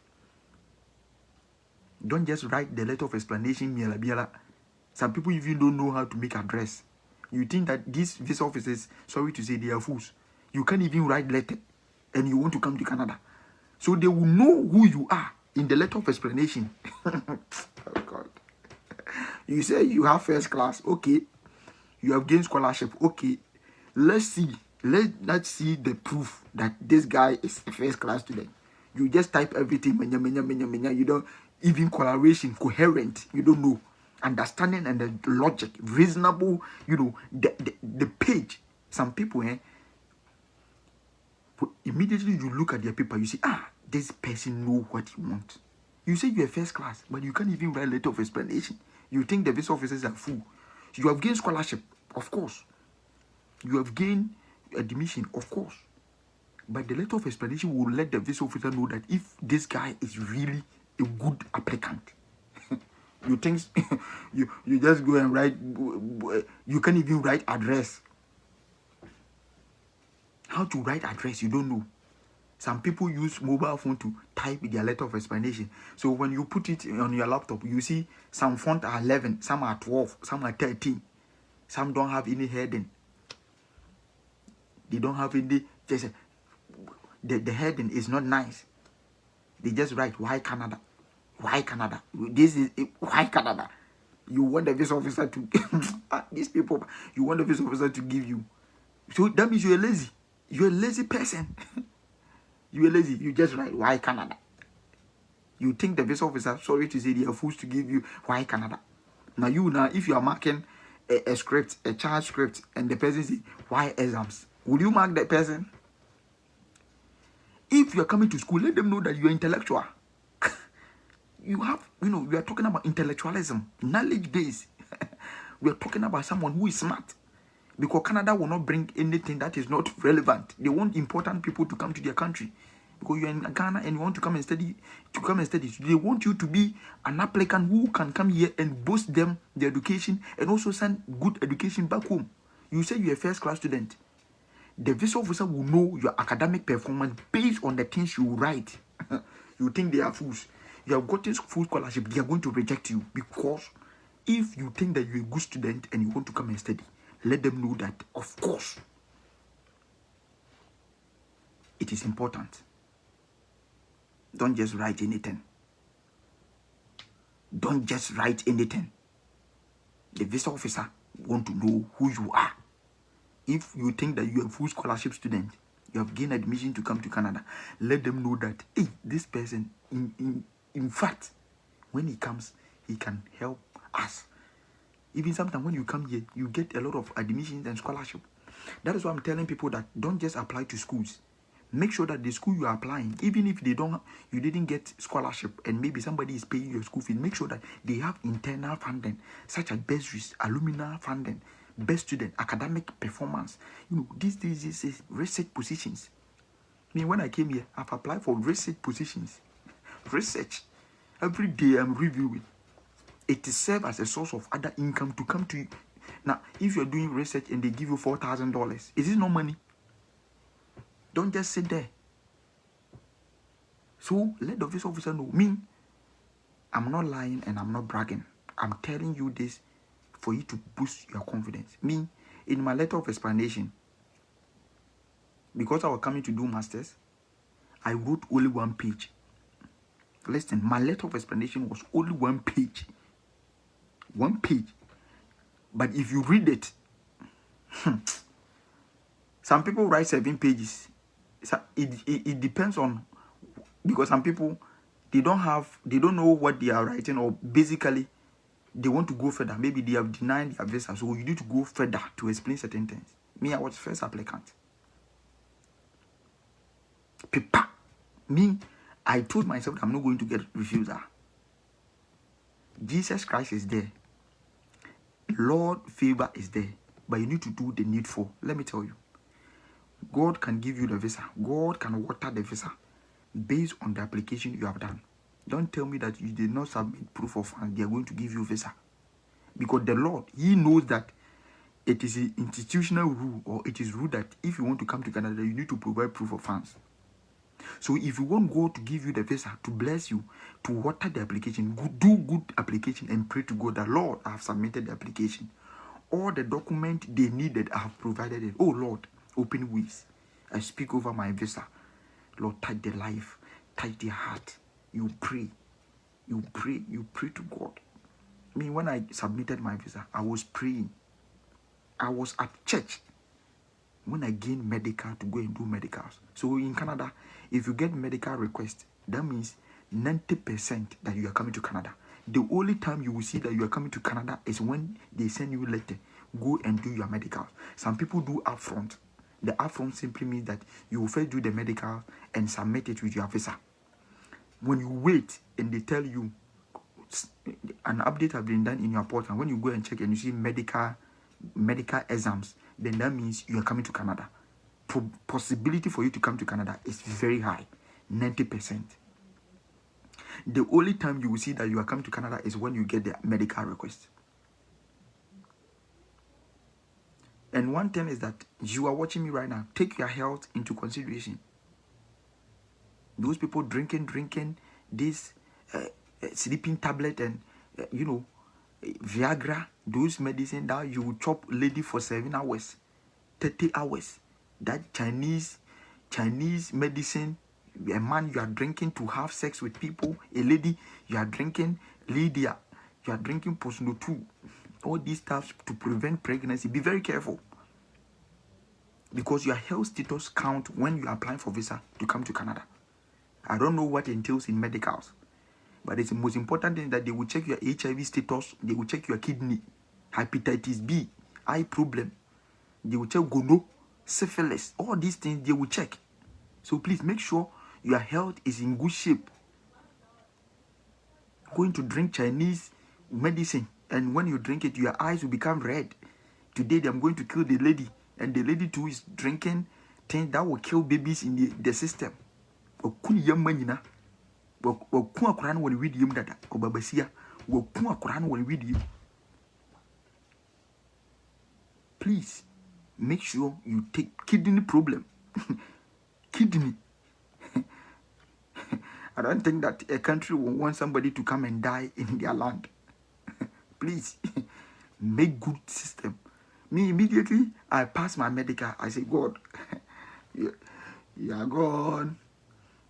Don't just write the letter of explanation, miela biela. Some people even don't know how to make address. You think that these visa officers, sorry to say, they are fools. You can't even write letter and you want to come to Canada. So they will know who you are in the letter of explanation. Oh God. You say you have first class. Okay. You have gained scholarship. Okay. Let's see. Let's see the proof that this guy is a first class student. You just type everything. You don't even collaboration, coherent. You don't know. understanding and the logic, reasonable, the page. Some people, immediately you look at their paper, you say, this person know what he wants. You say you're first class, but you can't even write a letter of explanation. You think the visa officers are fool. You have gained scholarship, of course. You have gained admission, of course. But the letter of explanation will let the visa officer know that if this guy is really a good applicant. You think you just go and write, you can't even write address. How to write address, you don't know. Some people use mobile phone to type their letter of explanation. So when you put it on your laptop, you see some font are 11, some are 12, some are 13. Some don't have any heading. They don't have any, the heading is not nice. They just write, why Canada? Why Canada? This is, why Canada? You want the visa officer to, these people, you want the visa officer to give you. So that means you're lazy. You're a lazy person. You're lazy. You just write, why Canada? You think the visa officer, sorry to say, they are forced to give you, why Canada? Now, if you are marking a script, a child script, and the person says, why exams? Will you mark that person? If you are coming to school, let them know that you are intellectual. You have, we are talking about intellectualism, knowledge base. We are talking about someone who is smart. Because Canada will not bring anything that is not relevant. They want important people to come to their country. Because you're in Ghana and you want to come and study, they want you to be an applicant who can come here and boost them the education and also send good education back home. You say you're a first class student. The visa officer will know your academic performance based on the things you write. You think they are fools. You have gotten full scholarship, they are going to reject you. Because if you think that you're a good student and you want to come and study, let them know that, of course, it is important. Don't just write anything. Don't just write anything. The visa officer want to know who you are. If you think that you are a full scholarship student, you have gained admission to come to Canada, let them know that, hey, this person, in fact, when he comes, he can help us. Even sometimes when you come here, you get a lot of admissions and scholarship. That is why I'm telling people that don't just apply to schools. Make sure that the school you are applying, even if you didn't get scholarship and maybe somebody is paying your school fees, make sure that they have internal funding, such as bursaries, alumni funding, best student, academic performance. These is research positions. I mean, when I came here, I've applied for research positions. Research. Every day I'm reviewing. It serves as a source of other income to come to you. Now, if you're doing research and they give you $4,000, is it no money? Don't just sit there. So let the visa officer know. Me, I'm not lying and I'm not bragging. I'm telling you this for you to boost your confidence. Me, in my letter of explanation, because I was coming to do masters, I wrote only 1 page. Listen, my letter of explanation was only 1 page. 1 page. But if you read it, some people write 7 pages. It depends on, because some people, they don't know what they are writing, or basically they want to go further. Maybe they have denied their visa, so you need to go further to explain certain things. Me, I was first applicant. Paper. Me, I told myself that I'm not going to get refusal. Jesus Christ is there. Lord favor is there. But you need to do the needful. Let me tell you. God can give you the visa. God can water the visa based on the application you have done. Don't tell me that you did not submit proof of funds. They are going to give you visa. Because the Lord, He knows that it is an institutional rule, or it is rule that if you want to come to Canada, you need to provide proof of funds. So if you want God to give you the visa, to bless you, to water the application, do good application and pray to God that, Lord, I have submitted the application. All the document they needed, I have provided it. Oh Lord, open ways. I speak over my visa. Lord, touch their life, touch their heart. You pray to God. I mean, when I submitted my visa, I was praying. I was at church when I gained medical to go and do medicals. So in Canada, if you get medical request, that means 90% that you are coming to Canada. The only time you will see that you are coming to Canada is when they send you a letter. Go and do your medical. Some people do upfront. The upfront simply means that you will first do the medical and submit it with your visa. When you wait and they tell you an update has been done in your portal, when you go and check and you see medical exams, then that means you are coming to Canada. Possibility for you to come to Canada is very high, 90%. The only time you will see that you are coming to Canada is when you get the medical request. And one thing is that you are watching me right now. Take your health into consideration. Those people drinking this sleeping tablet and Viagra, those medicine that you will chop lady for 7 hours, 30 hours. That Chinese medicine, a man you are drinking to have sex with people, a lady you are drinking Lydia, you are drinking Posno 2. All these stuff to prevent pregnancy. Be very careful, because your health status count when you are applying for visa to come to Canada. I don't know what entails in medicals, but it's the most important thing that they will check your HIV status, they will check your kidney, hepatitis B, eye problem, they will check gonorrhea, syphilis, all these things they will check. So please make sure your health is in good shape. Going to drink Chinese medicine, and when you drink it, your eyes will become red. Today I'm going to kill the lady, and the lady too is drinking things that will kill babies in the system. Please make sure you take kidney problem. Kidney. I don't think that a country will want somebody to come and die in their land. Please make good system. Me immediately I pass my medical. I say, God, you are gone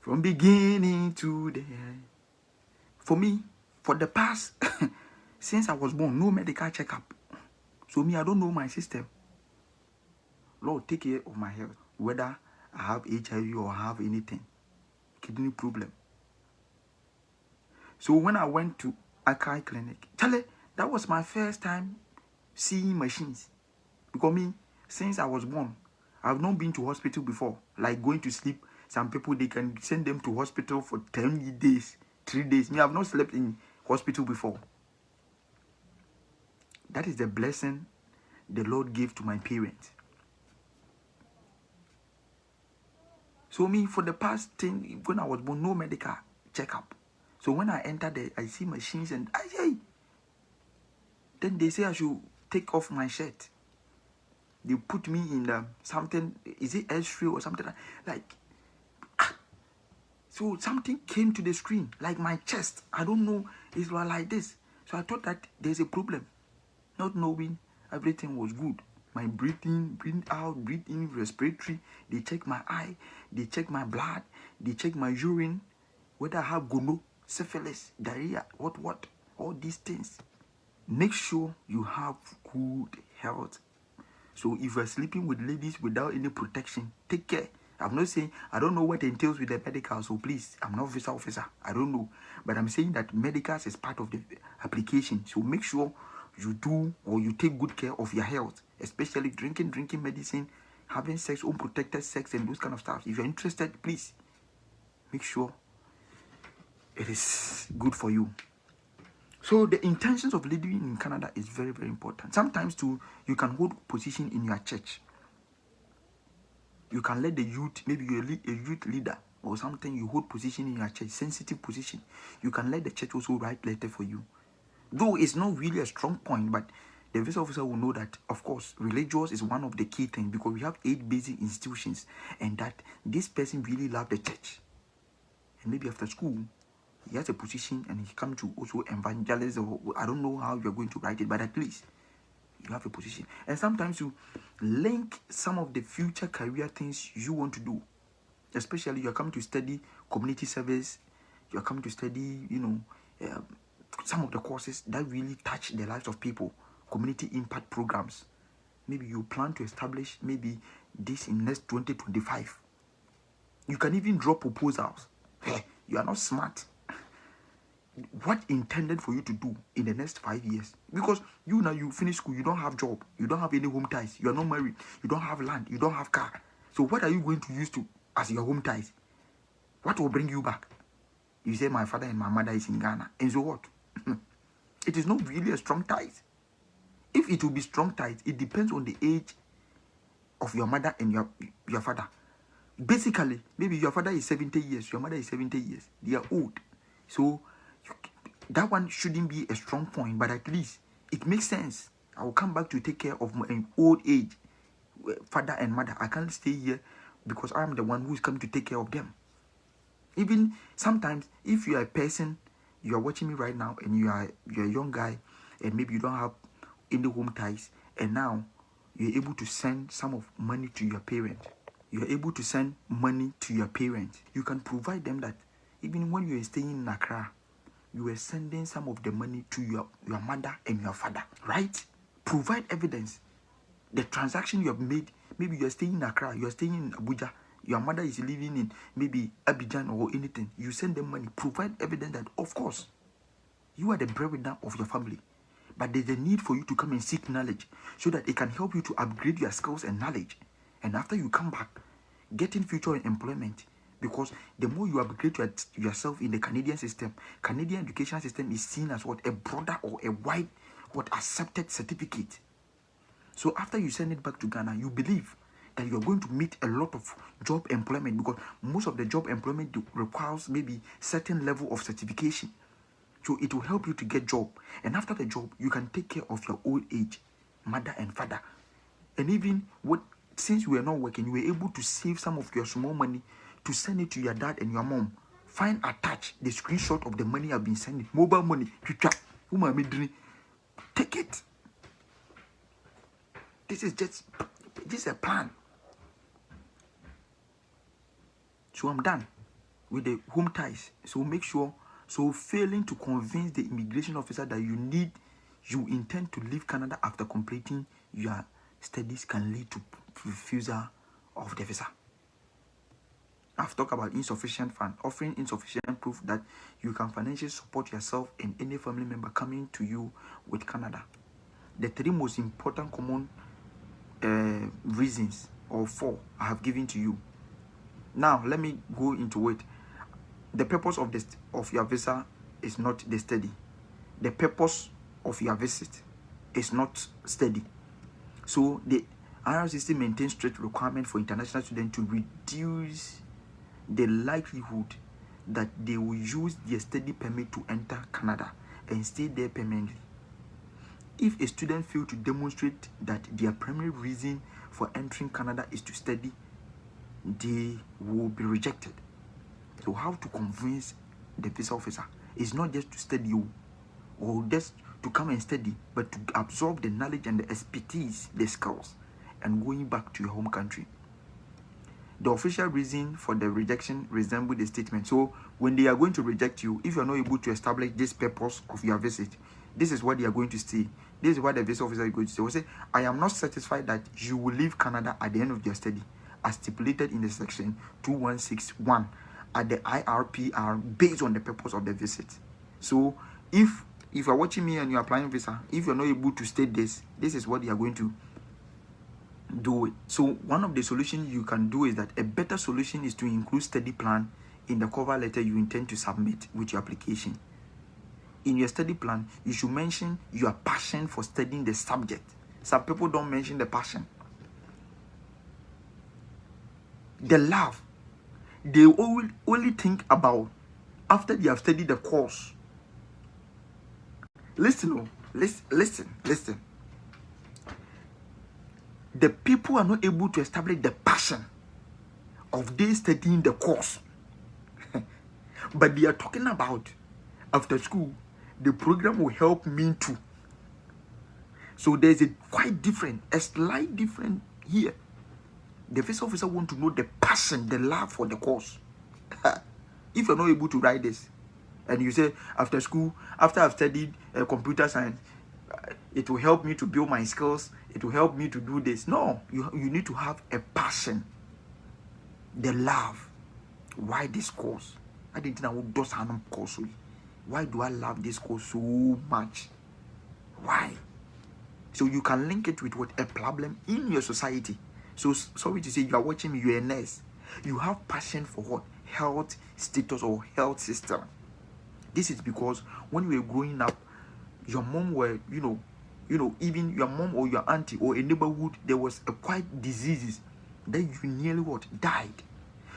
from beginning to the end. For me, for the past since I was born, no medical checkup. So me, I don't know my system. Lord, take care of my health, whether I have HIV or I have anything, kidney problem. So when I went to Akai Clinic, Charlie, that was my first time seeing machines. Because me, since I was born, I've not been to hospital before. Like going to sleep, some people, they can send them to hospital for 10 days, 3 days. Me, I've not slept in hospital before. That is the blessing the Lord gave to my parents. So me, for the past thing, when I was born, no medical checkup. So when I enter there, I see machines and I say, then they say I should take off my shirt. They put me in something, is it X-ray or something like, so something came to the screen, like my chest. I don't know, it's like this. So I thought that there's a problem, not knowing everything was good. My breathing, breathe out, breathe in, respiratory. They check my eye, they check my blood, they check my urine, whether I have gonorrhea, syphilis, diarrhea, what, all these things. Make sure you have good health. So if you're sleeping with ladies without any protection, take care. I'm not saying, I don't know what entails with the medical, so please, I'm not a visa officer, I don't know. But I'm saying that medicals is part of the application. So make sure you do, or you take good care of your health, especially drinking medicine, having sex, unprotected sex, and those kind of stuff. If you're interested, please make sure it is good for you. So the intentions of living in Canada is very, very important. Sometimes too, you can hold position in your church. You can let the youth, maybe you're a youth leader or something, you hold position in your church, sensitive position. You can let the church also write letter for you. Though it's not really a strong point, but the visa officer will know that, of course, religious is one of the key things, because we have 8 basic institutions, and that this person really loved the church. And maybe after school, he has a position and he comes to also evangelize, or I don't know how you're going to write it, but at least you have a position. And sometimes you link some of the future career things you want to do, especially you're coming to study community service, you're coming to study, some of the courses that really touch the lives of people, community impact programs. Maybe you plan to establish maybe this in next 2025. You can even draw proposals. Hey, you are not smart. what intended for you to do in the next 5 years. Because you now, you finish school, you don't have job, you don't have any home ties, you are not married, you don't have land, you don't have car. So what are you going to use to as your home ties? What will bring you back? You say my father and my mother is in Ghana, and so what? It is not really a strong ties. If it will be strong ties, it depends on the age of your mother and your father. Basically, maybe your father is 70 years, your mother is 70 years. They are old. So that one shouldn't be a strong point, but at least it makes sense. I will come back to take care of my old age father and mother. I can't stay here because I am the one who is coming to take care of them. Even sometimes, if you are a person, you are watching me right now, and you're a young guy, and maybe you don't have any home ties, and now you're able to send some of money to your parents. You're able to send money to your parents. You can provide them that even when you are staying in Accra, you are sending some of the money to your mother and your father, right? Provide evidence. The transaction you have made, maybe you are staying in Accra, you are staying in Abuja, your mother is living in maybe Abidjan or anything. You send them money. Provide evidence that, of course, you are the breadwinner of your family. But there's a need for you to come and seek knowledge so that it can help you to upgrade your skills and knowledge. And after you come back, getting future employment. Because the more you upgrade yourself in the Canadian system, Canadian education system is seen as what? A broader or a wide, accepted certificate. So after you send it back to Ghana, you believe that you're going to meet a lot of job employment, because most of the job employment requires maybe certain level of certification. So it will help you to get job. And after the job, you can take care of your old age, mother and father. And even since you were not working, you were able to save some of your small money to send it to your dad and your mom. Find attach the screenshot of the money I've been sending. Mobile money. Take it. This is a plan. So I'm done with the home ties. So make sure. So failing to convince the immigration officer that you intend to leave Canada after completing your studies can lead to refusal of the visa. I've talked about insufficient fund, offering insufficient proof that you can financially support yourself and any family member coming to you with Canada. The 3 most important common reasons, or 4, I have given to you. Now let me go into it. The purpose of your visa is not the study. The purpose of your visit is not study. So the IRCC maintains strict requirement for international students to reduce the likelihood that they will use their study permit to enter Canada and stay there permanently. If a student fails to demonstrate that their primary reason for entering Canada is to study, they will be rejected. So how to convince the visa officer is not just to study you or just to come and study, but to absorb the knowledge and the expertise, the skills, and going back to your home country. The official reason for the rejection resembles the statement. So when they are going to reject you, if you are not able to establish this purpose of your visit, this is what they are going to say. This is what the visa officer is going to say. Will say, I am not satisfied that you will leave Canada at the end of your study, as stipulated in the section 2161 at the IRPR, based on the purpose of the visit. So if you are watching me and you are applying visa, if you are not able to state this is what they are going to do it. So one of the solutions you can do is that a better solution is to include study plan in the cover letter you intend to submit with your application. In your study plan, you should mention your passion for studying the subject. Some people don't mention the passion. The love. They only think about after they have studied the course. Listen. The people are not able to establish the passion of they studying the course. But they are talking about after school, the program will help me too. So there's a slight different here. The visa officer want to know the passion, the love for the course. If you're not able to write this, and you say after school, after I've studied computer science, it will help me to build my skills, it will help me to do this. No, you need to have a passion, the love. Why this course? I didn't know those course. Why do I love this course so much? Why? So you can link it with what a problem in your society. So sorry to say, you are watching me, you're a nurse. You have passion for what? Health status or health system. This is because when we were growing up, your mom were, even your mom or your auntie or a neighborhood, there was a quite diseases that you nearly what? Died.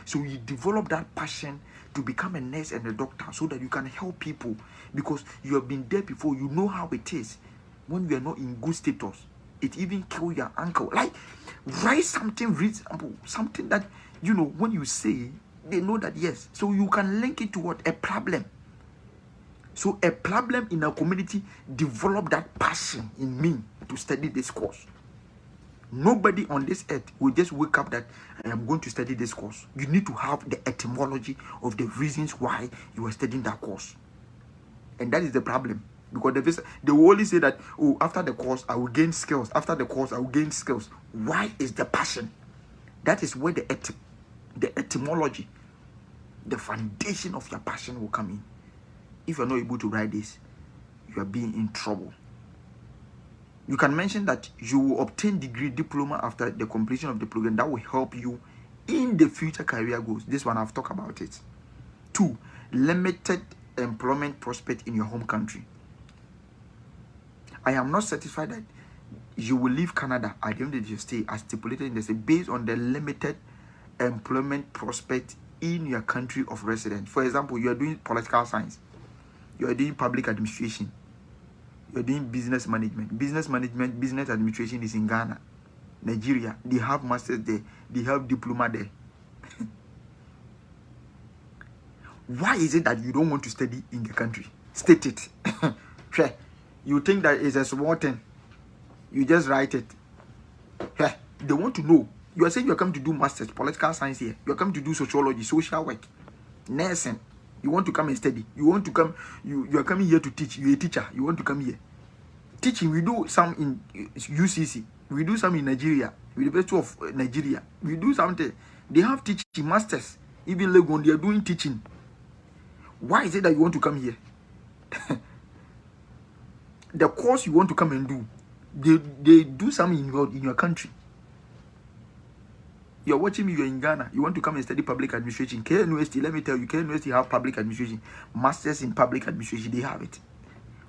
So you develop that passion to become a nurse and a doctor so that you can help people, because you have been there before. You know how it is when you are not in good status. It even kill your uncle. Like, write something reasonable, something that, when you say, they know that yes. So you can link it to what? A problem. So a problem in a community develop that passion in me to study this course. Nobody on this earth will just wake up that I am going to study this course. You need to have the etymology of the reasons why you are studying that course. And that is the problem. Because they will only say that, oh, after the course, I will gain skills. After the course, I will gain skills. Why is the passion? That is where the etymology, the foundation of your passion will come in. If you're not able to write this, you are being in trouble. You can mention that you will obtain degree, diploma after the completion of the program. That will help you in the future career goals. This one, I've talked about it. 2, limited employment prospect in your home country. I am not satisfied that you will leave Canada at the end of your stay as stipulated in the state based on the limited employment prospect in your country of residence. For example, you are doing political science, you are doing public administration, you are doing business management. Business administration is in Ghana, Nigeria. They have masters there, they have diploma there. Why is it that you don't want to study in the country? State it. You think that it's a small thing, you just write it. They want to know. You are saying you are coming to do masters, political science here. You are coming to do sociology, social work, nursing. You want to come and study. You want to come. You are coming here to teach. You're a teacher. You want to come here. Teaching, we do some in UCC. We do some in Nigeria, University of Nigeria. We do something. They have teaching masters. Even Legon, they are doing teaching. Why is it that you want to come here? The course you want to come and do, they do some in your country. You're watching me, you're in Ghana, you want to come and study public administration. KNUST, let me tell you, KNUST have public administration, masters in public administration, they have it.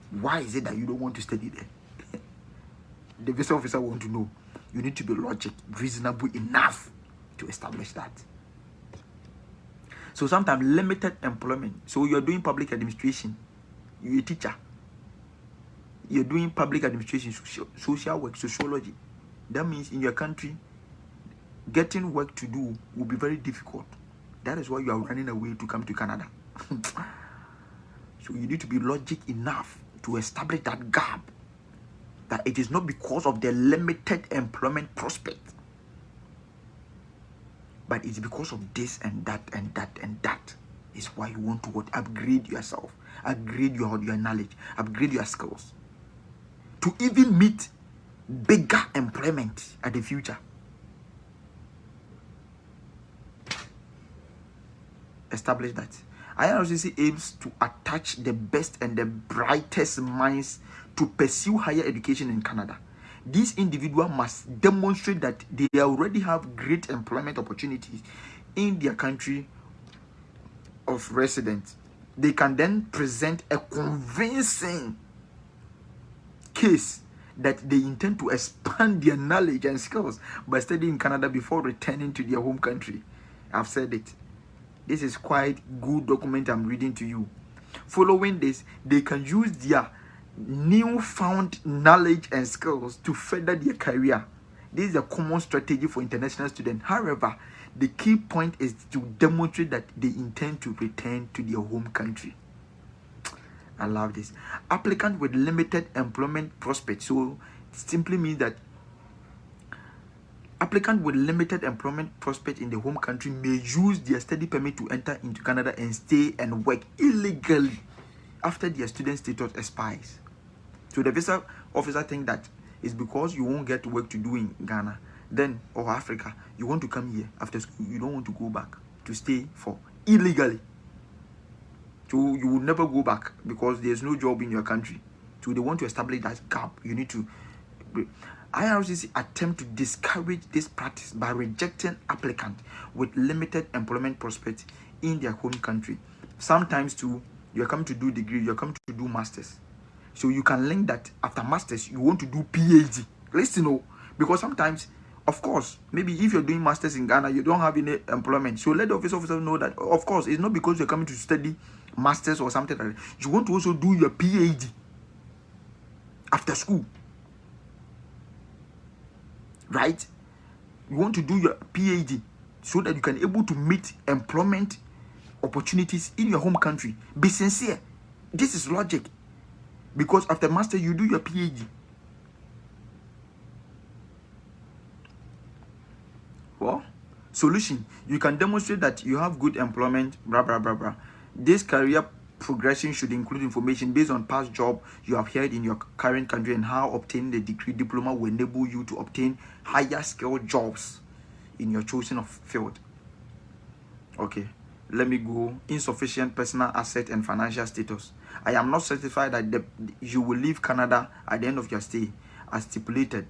Why is it that you don't want to study there? The visa officer want to know. You need to be reasonable enough to establish that. So sometimes limited employment. So you're doing public administration, you're a teacher, you're doing public administration, social work, sociology. That means in your country, getting work to do will be very difficult. That is why you are running away to come to Canada. So you need to be logic enough to establish that gap, that it is not because of the limited employment prospect, but it's because of this and that and that and that. Is why you want to upgrade yourself, upgrade your knowledge, upgrade your skills to even meet bigger employment at the future. Establish that. IRCC aims to attach the best and the brightest minds to pursue higher education in Canada. These individuals must demonstrate that they already have great employment opportunities in their country of residence. They can then present a convincing case that they intend to expand their knowledge and skills by studying in Canada before returning to their home country. I've said it. This is quite good document I'm reading to you. Following this, they can use their newfound knowledge and skills to further their career. This is a common strategy for international students. However, the key point is to demonstrate that they intend to return to their home country. I love this. Applicant with limited employment prospects. So it simply means that applicant with limited employment prospect in the home country may use their study permit to enter into Canada and stay and work illegally after their student status expires. So the visa officer think that it's because you won't get work to do in Ghana, then or Africa, you want to come here after school, you don't want to go back to stay for illegally. So you will never go back because there's no job in your country. So they want to establish that gap. You need to. IRCC attempt to discourage this practice by rejecting applicants with limited employment prospects in their home country. Sometimes too, you're coming to do degree, you're coming to do masters. So you can link that after masters, you want to do PhD. Listen, no, because sometimes, of course, maybe if you're doing masters in Ghana, you don't have any employment. So let the office officer know that, of course, it's not because you're coming to study masters or something like that. You want to also do your PhD after school. Right? You want to do your PhD so that you can able to meet employment opportunities in your home country. Be sincere. This is logic. Because after master, you do your PhD. Well, solution. You can demonstrate that you have good employment, blah, blah, blah, blah. This career progression should include information based on past job you have held in your current country and how obtaining the degree diploma will enable you to obtain higher skill jobs in your chosen field. Okay, let me go. Insufficient personal asset and financial status. I am not certified that you will leave Canada at the end of your stay as stipulated.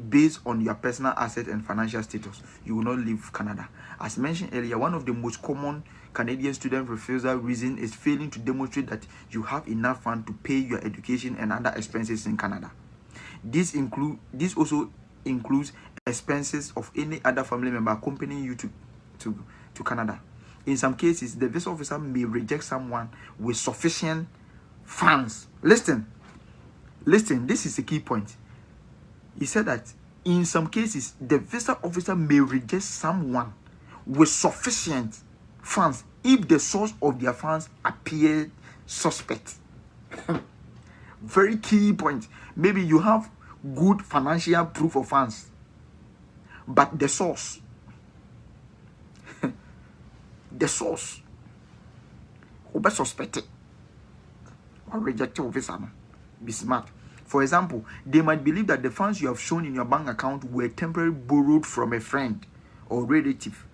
Based on your personal asset and financial status, you will not leave Canada. As mentioned earlier, one of the most common Canadian student refusal reason is failing to demonstrate that you have enough funds to pay your education and other expenses in Canada. This also includes expenses of any other family member accompanying you to Canada. In some cases, the visa officer may reject someone with sufficient funds. Listen, this is a key point. He said that in some cases, the visa officer may reject someone with sufficient funds if the source of their funds appears suspect. Very key point. Maybe you have good financial proof of funds, but the source, who be suspected or rejected officer, be smart. For example, they might believe that the funds you have shown in your bank account were temporarily borrowed from a friend or relative,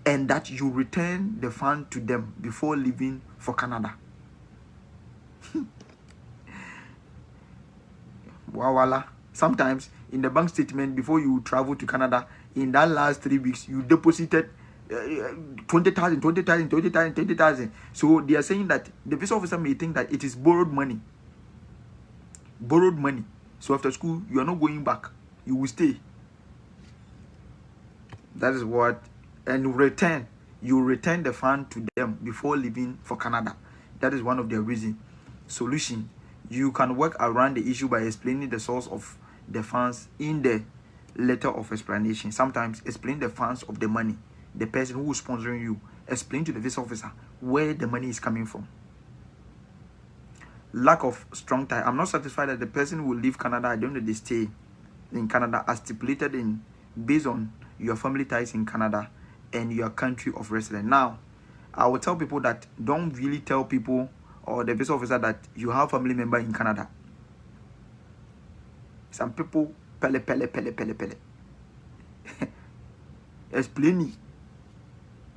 and that you return the fund to them before leaving for Canada. Wawala. Sometimes in the bank statement before you travel to Canada, in that last 3 weeks, you deposited 20,000. So they are saying that the visa officer may think that it is borrowed money. So after school, you are not going back. You will stay. That is what. And you return the fund to them before leaving for Canada. That is one of their reasons. Solution. You can work around the issue by explaining the source of the funds in the letter of explanation. Sometimes explain the funds of the money. The person who is sponsoring you. Explain to the visa officer where the money is coming from. Lack of strong tie. I'm not satisfied that the person will leave Canada at the end of the stay in Canada as stipulated based on your family ties in Canada and your country of residence. Now, I will tell people that don't really tell people or the visa officer that you have family member in Canada. Some people pele. Explain it.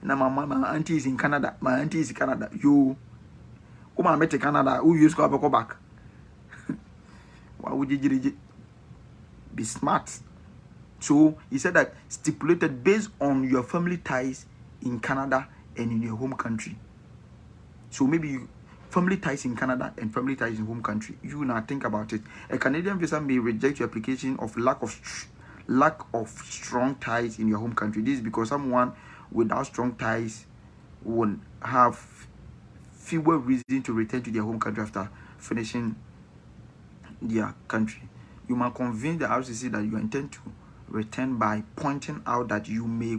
Now my auntie is in Canada. My auntie is in Canada. You come on, met Canada. Who you go back? Why would you be smart? So he said that stipulated based on your family ties in Canada and in your home country. So maybe you family ties in Canada and family ties in home country. You now think about it. A Canadian visa may reject your application of lack of strong ties in your home country. This is because someone without strong ties will have fewer reasons to return to their home country after finishing their country. You must convince the RCC that you intend to return by pointing out that you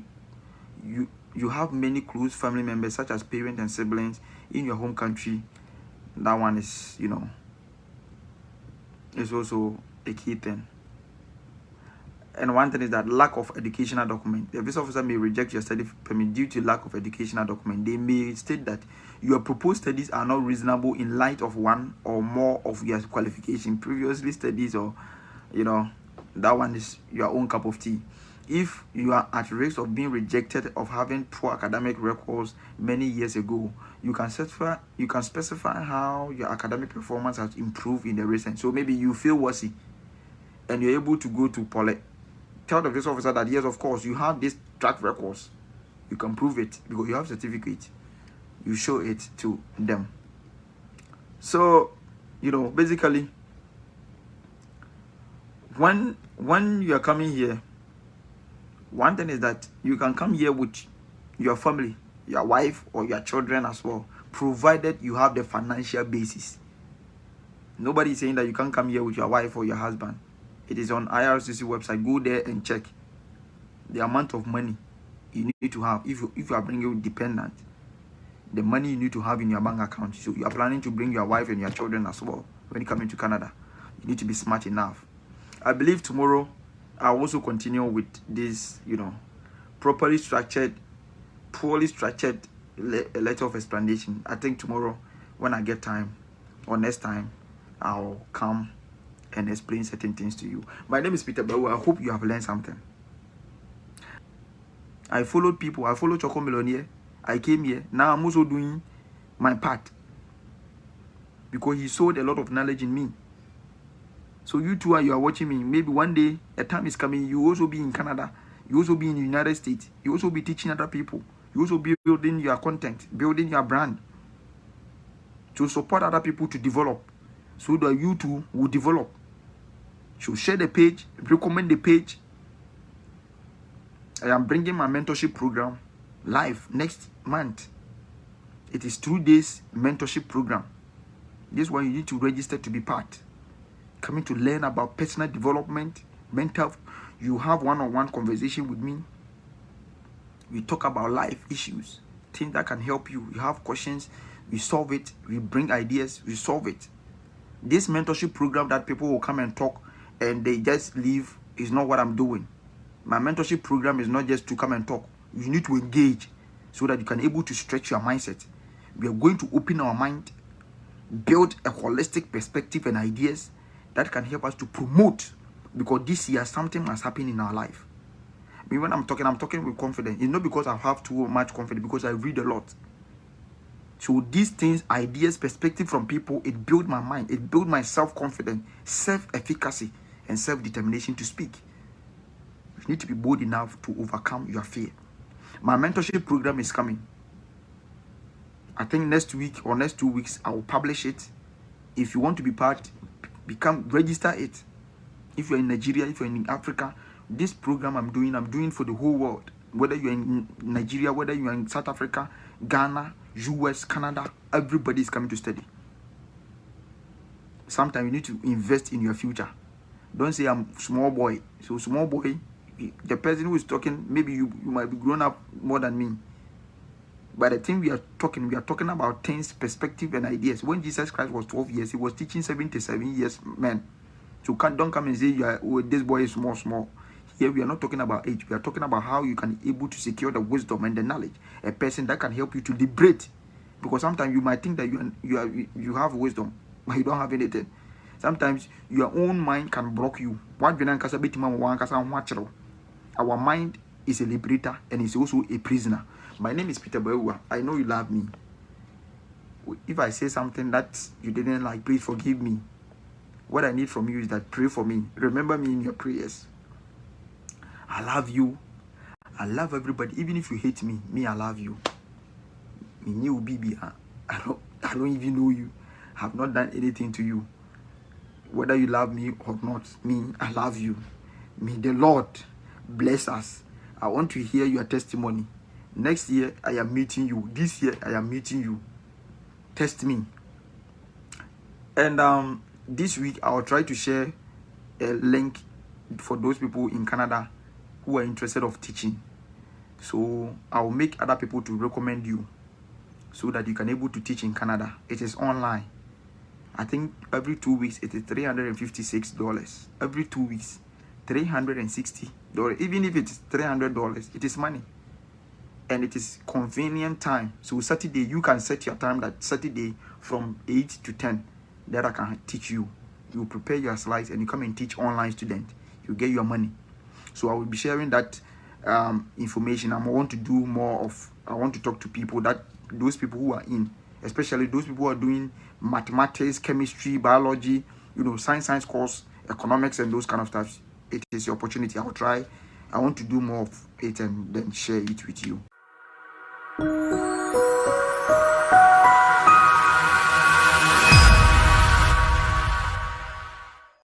have many close family members such as parents and siblings in your home country. That one is, is also a key thing. And one thing is that lack of educational document. The visa officer may reject your study permit due to lack of educational document. They may state that your proposed studies are not reasonable in light of one or more of your qualification, previously studies, or that one is your own cup of tea. If you are at risk of being rejected of having poor academic records many years ago, you can specify how your academic performance has improved in the recent. So maybe you feel worthy and you're able to go to Poly. Tell the visa officer that yes, of course, you have this track records. You can prove it because you have certificate. You show it to them. So, basically, when you are coming here, one thing is that you can come here with your family, your wife or your children as well, provided you have the financial basis. Nobody is saying that you can't come here with your wife or your husband. It is on IRCC website. Go there and check the amount of money you need to have if you are bringing dependent. The money you need to have in your bank account. So you are planning to bring your wife and your children as well when you come into Canada. You need to be smart enough. I believe tomorrow I'll also continue with this, properly structured, poorly structured letter of explanation. I think tomorrow when I get time or next time, I'll come and explain certain things to you. My name is Peter Bawu. I hope you have learned something. I followed people. I followed Choco Millionaire. I came here. Now I'm also doing my part because he sowed a lot of knowledge in me. So you too, you are watching me. Maybe one day a time is coming. You also be in Canada. You also be in the United States. You also be teaching other people. You also be building your content, building your brand to support other people to develop, so that you too will develop. So share the page, recommend the page. I am bringing my mentorship program live next month. It is 2 days mentorship program. This one you need to register to be part. Coming to learn about personal development, mental. You have one-on-one conversation with me. We talk about life issues, things that can help you. You have questions, we solve it. We bring ideas, we solve it. This mentorship program that people will come and talk and they just leave is not what I'm doing. My mentorship program is not just to come and talk. You need to engage so that you can able to stretch your mindset. We are going to open our mind, build a holistic perspective and ideas that can help us to promote, because this year something must happen in our life. I mean, when I'm talking with confidence. It's not because I have too much confidence, because I read a lot. So these things, ideas, perspective from people, it built my mind. It built my self-confidence, self-efficacy, and self-determination to speak. You need to be bold enough to overcome your fear. My mentorship program is coming. I think next week or next 2 weeks, I will publish it. If you want to be part, register it. If you're in Nigeria, if you're in Africa, this program I'm doing for the whole world. Whether you're in Nigeria, whether you're in South Africa, Ghana, US, Canada, everybody is coming to study. Sometimes you need to invest in your future. Don't say I'm small boy. So small boy, the person who is talking, maybe you might be grown up more than me. But the thing we are talking about things, perspective and ideas. When Jesus Christ was 12 years, he was teaching 77 years men. So don't come and say this boy is small. Here we are not talking about age. We are talking about how you can able to secure the wisdom and the knowledge. A person that can help you to liberate. Because sometimes you might think that you have wisdom, but you don't have anything. Sometimes your own mind can block you. Our mind is a liberator and is also a prisoner. My name is Peter Bawu. I know you love me. If I say something that you didn't like, please forgive me. What I need from you is that pray for me. Remember me in your prayers. I love you. I love everybody. Even if you hate me, I love you. Me new baby. I don't even know you. I have not done anything to you. Whether you love me or not, I love you. May the Lord bless us. I want to hear your testimony. Next year, I am meeting you. This year, I am meeting you. Test me. And this week, I'll try to share a link for those people in Canada who are interested of teaching. So I'll make other people to recommend you so that you can able to teach in Canada. It is online. I think every 2 weeks, it is $356. Every 2 weeks, $360. Even if it is $300, it is money. And it is convenient time. So Saturday, you can set your time that Saturday from 8 to 10 that I can teach you. You prepare your slides and you come and teach online student. You get your money. So I will be sharing that information. I want to do more of, I want to talk to people, that those people who are in especially those people who are doing mathematics, chemistry, biology, science course, economics, and those kind of stuff. It is your opportunity. I want to do more of it and then share it with you.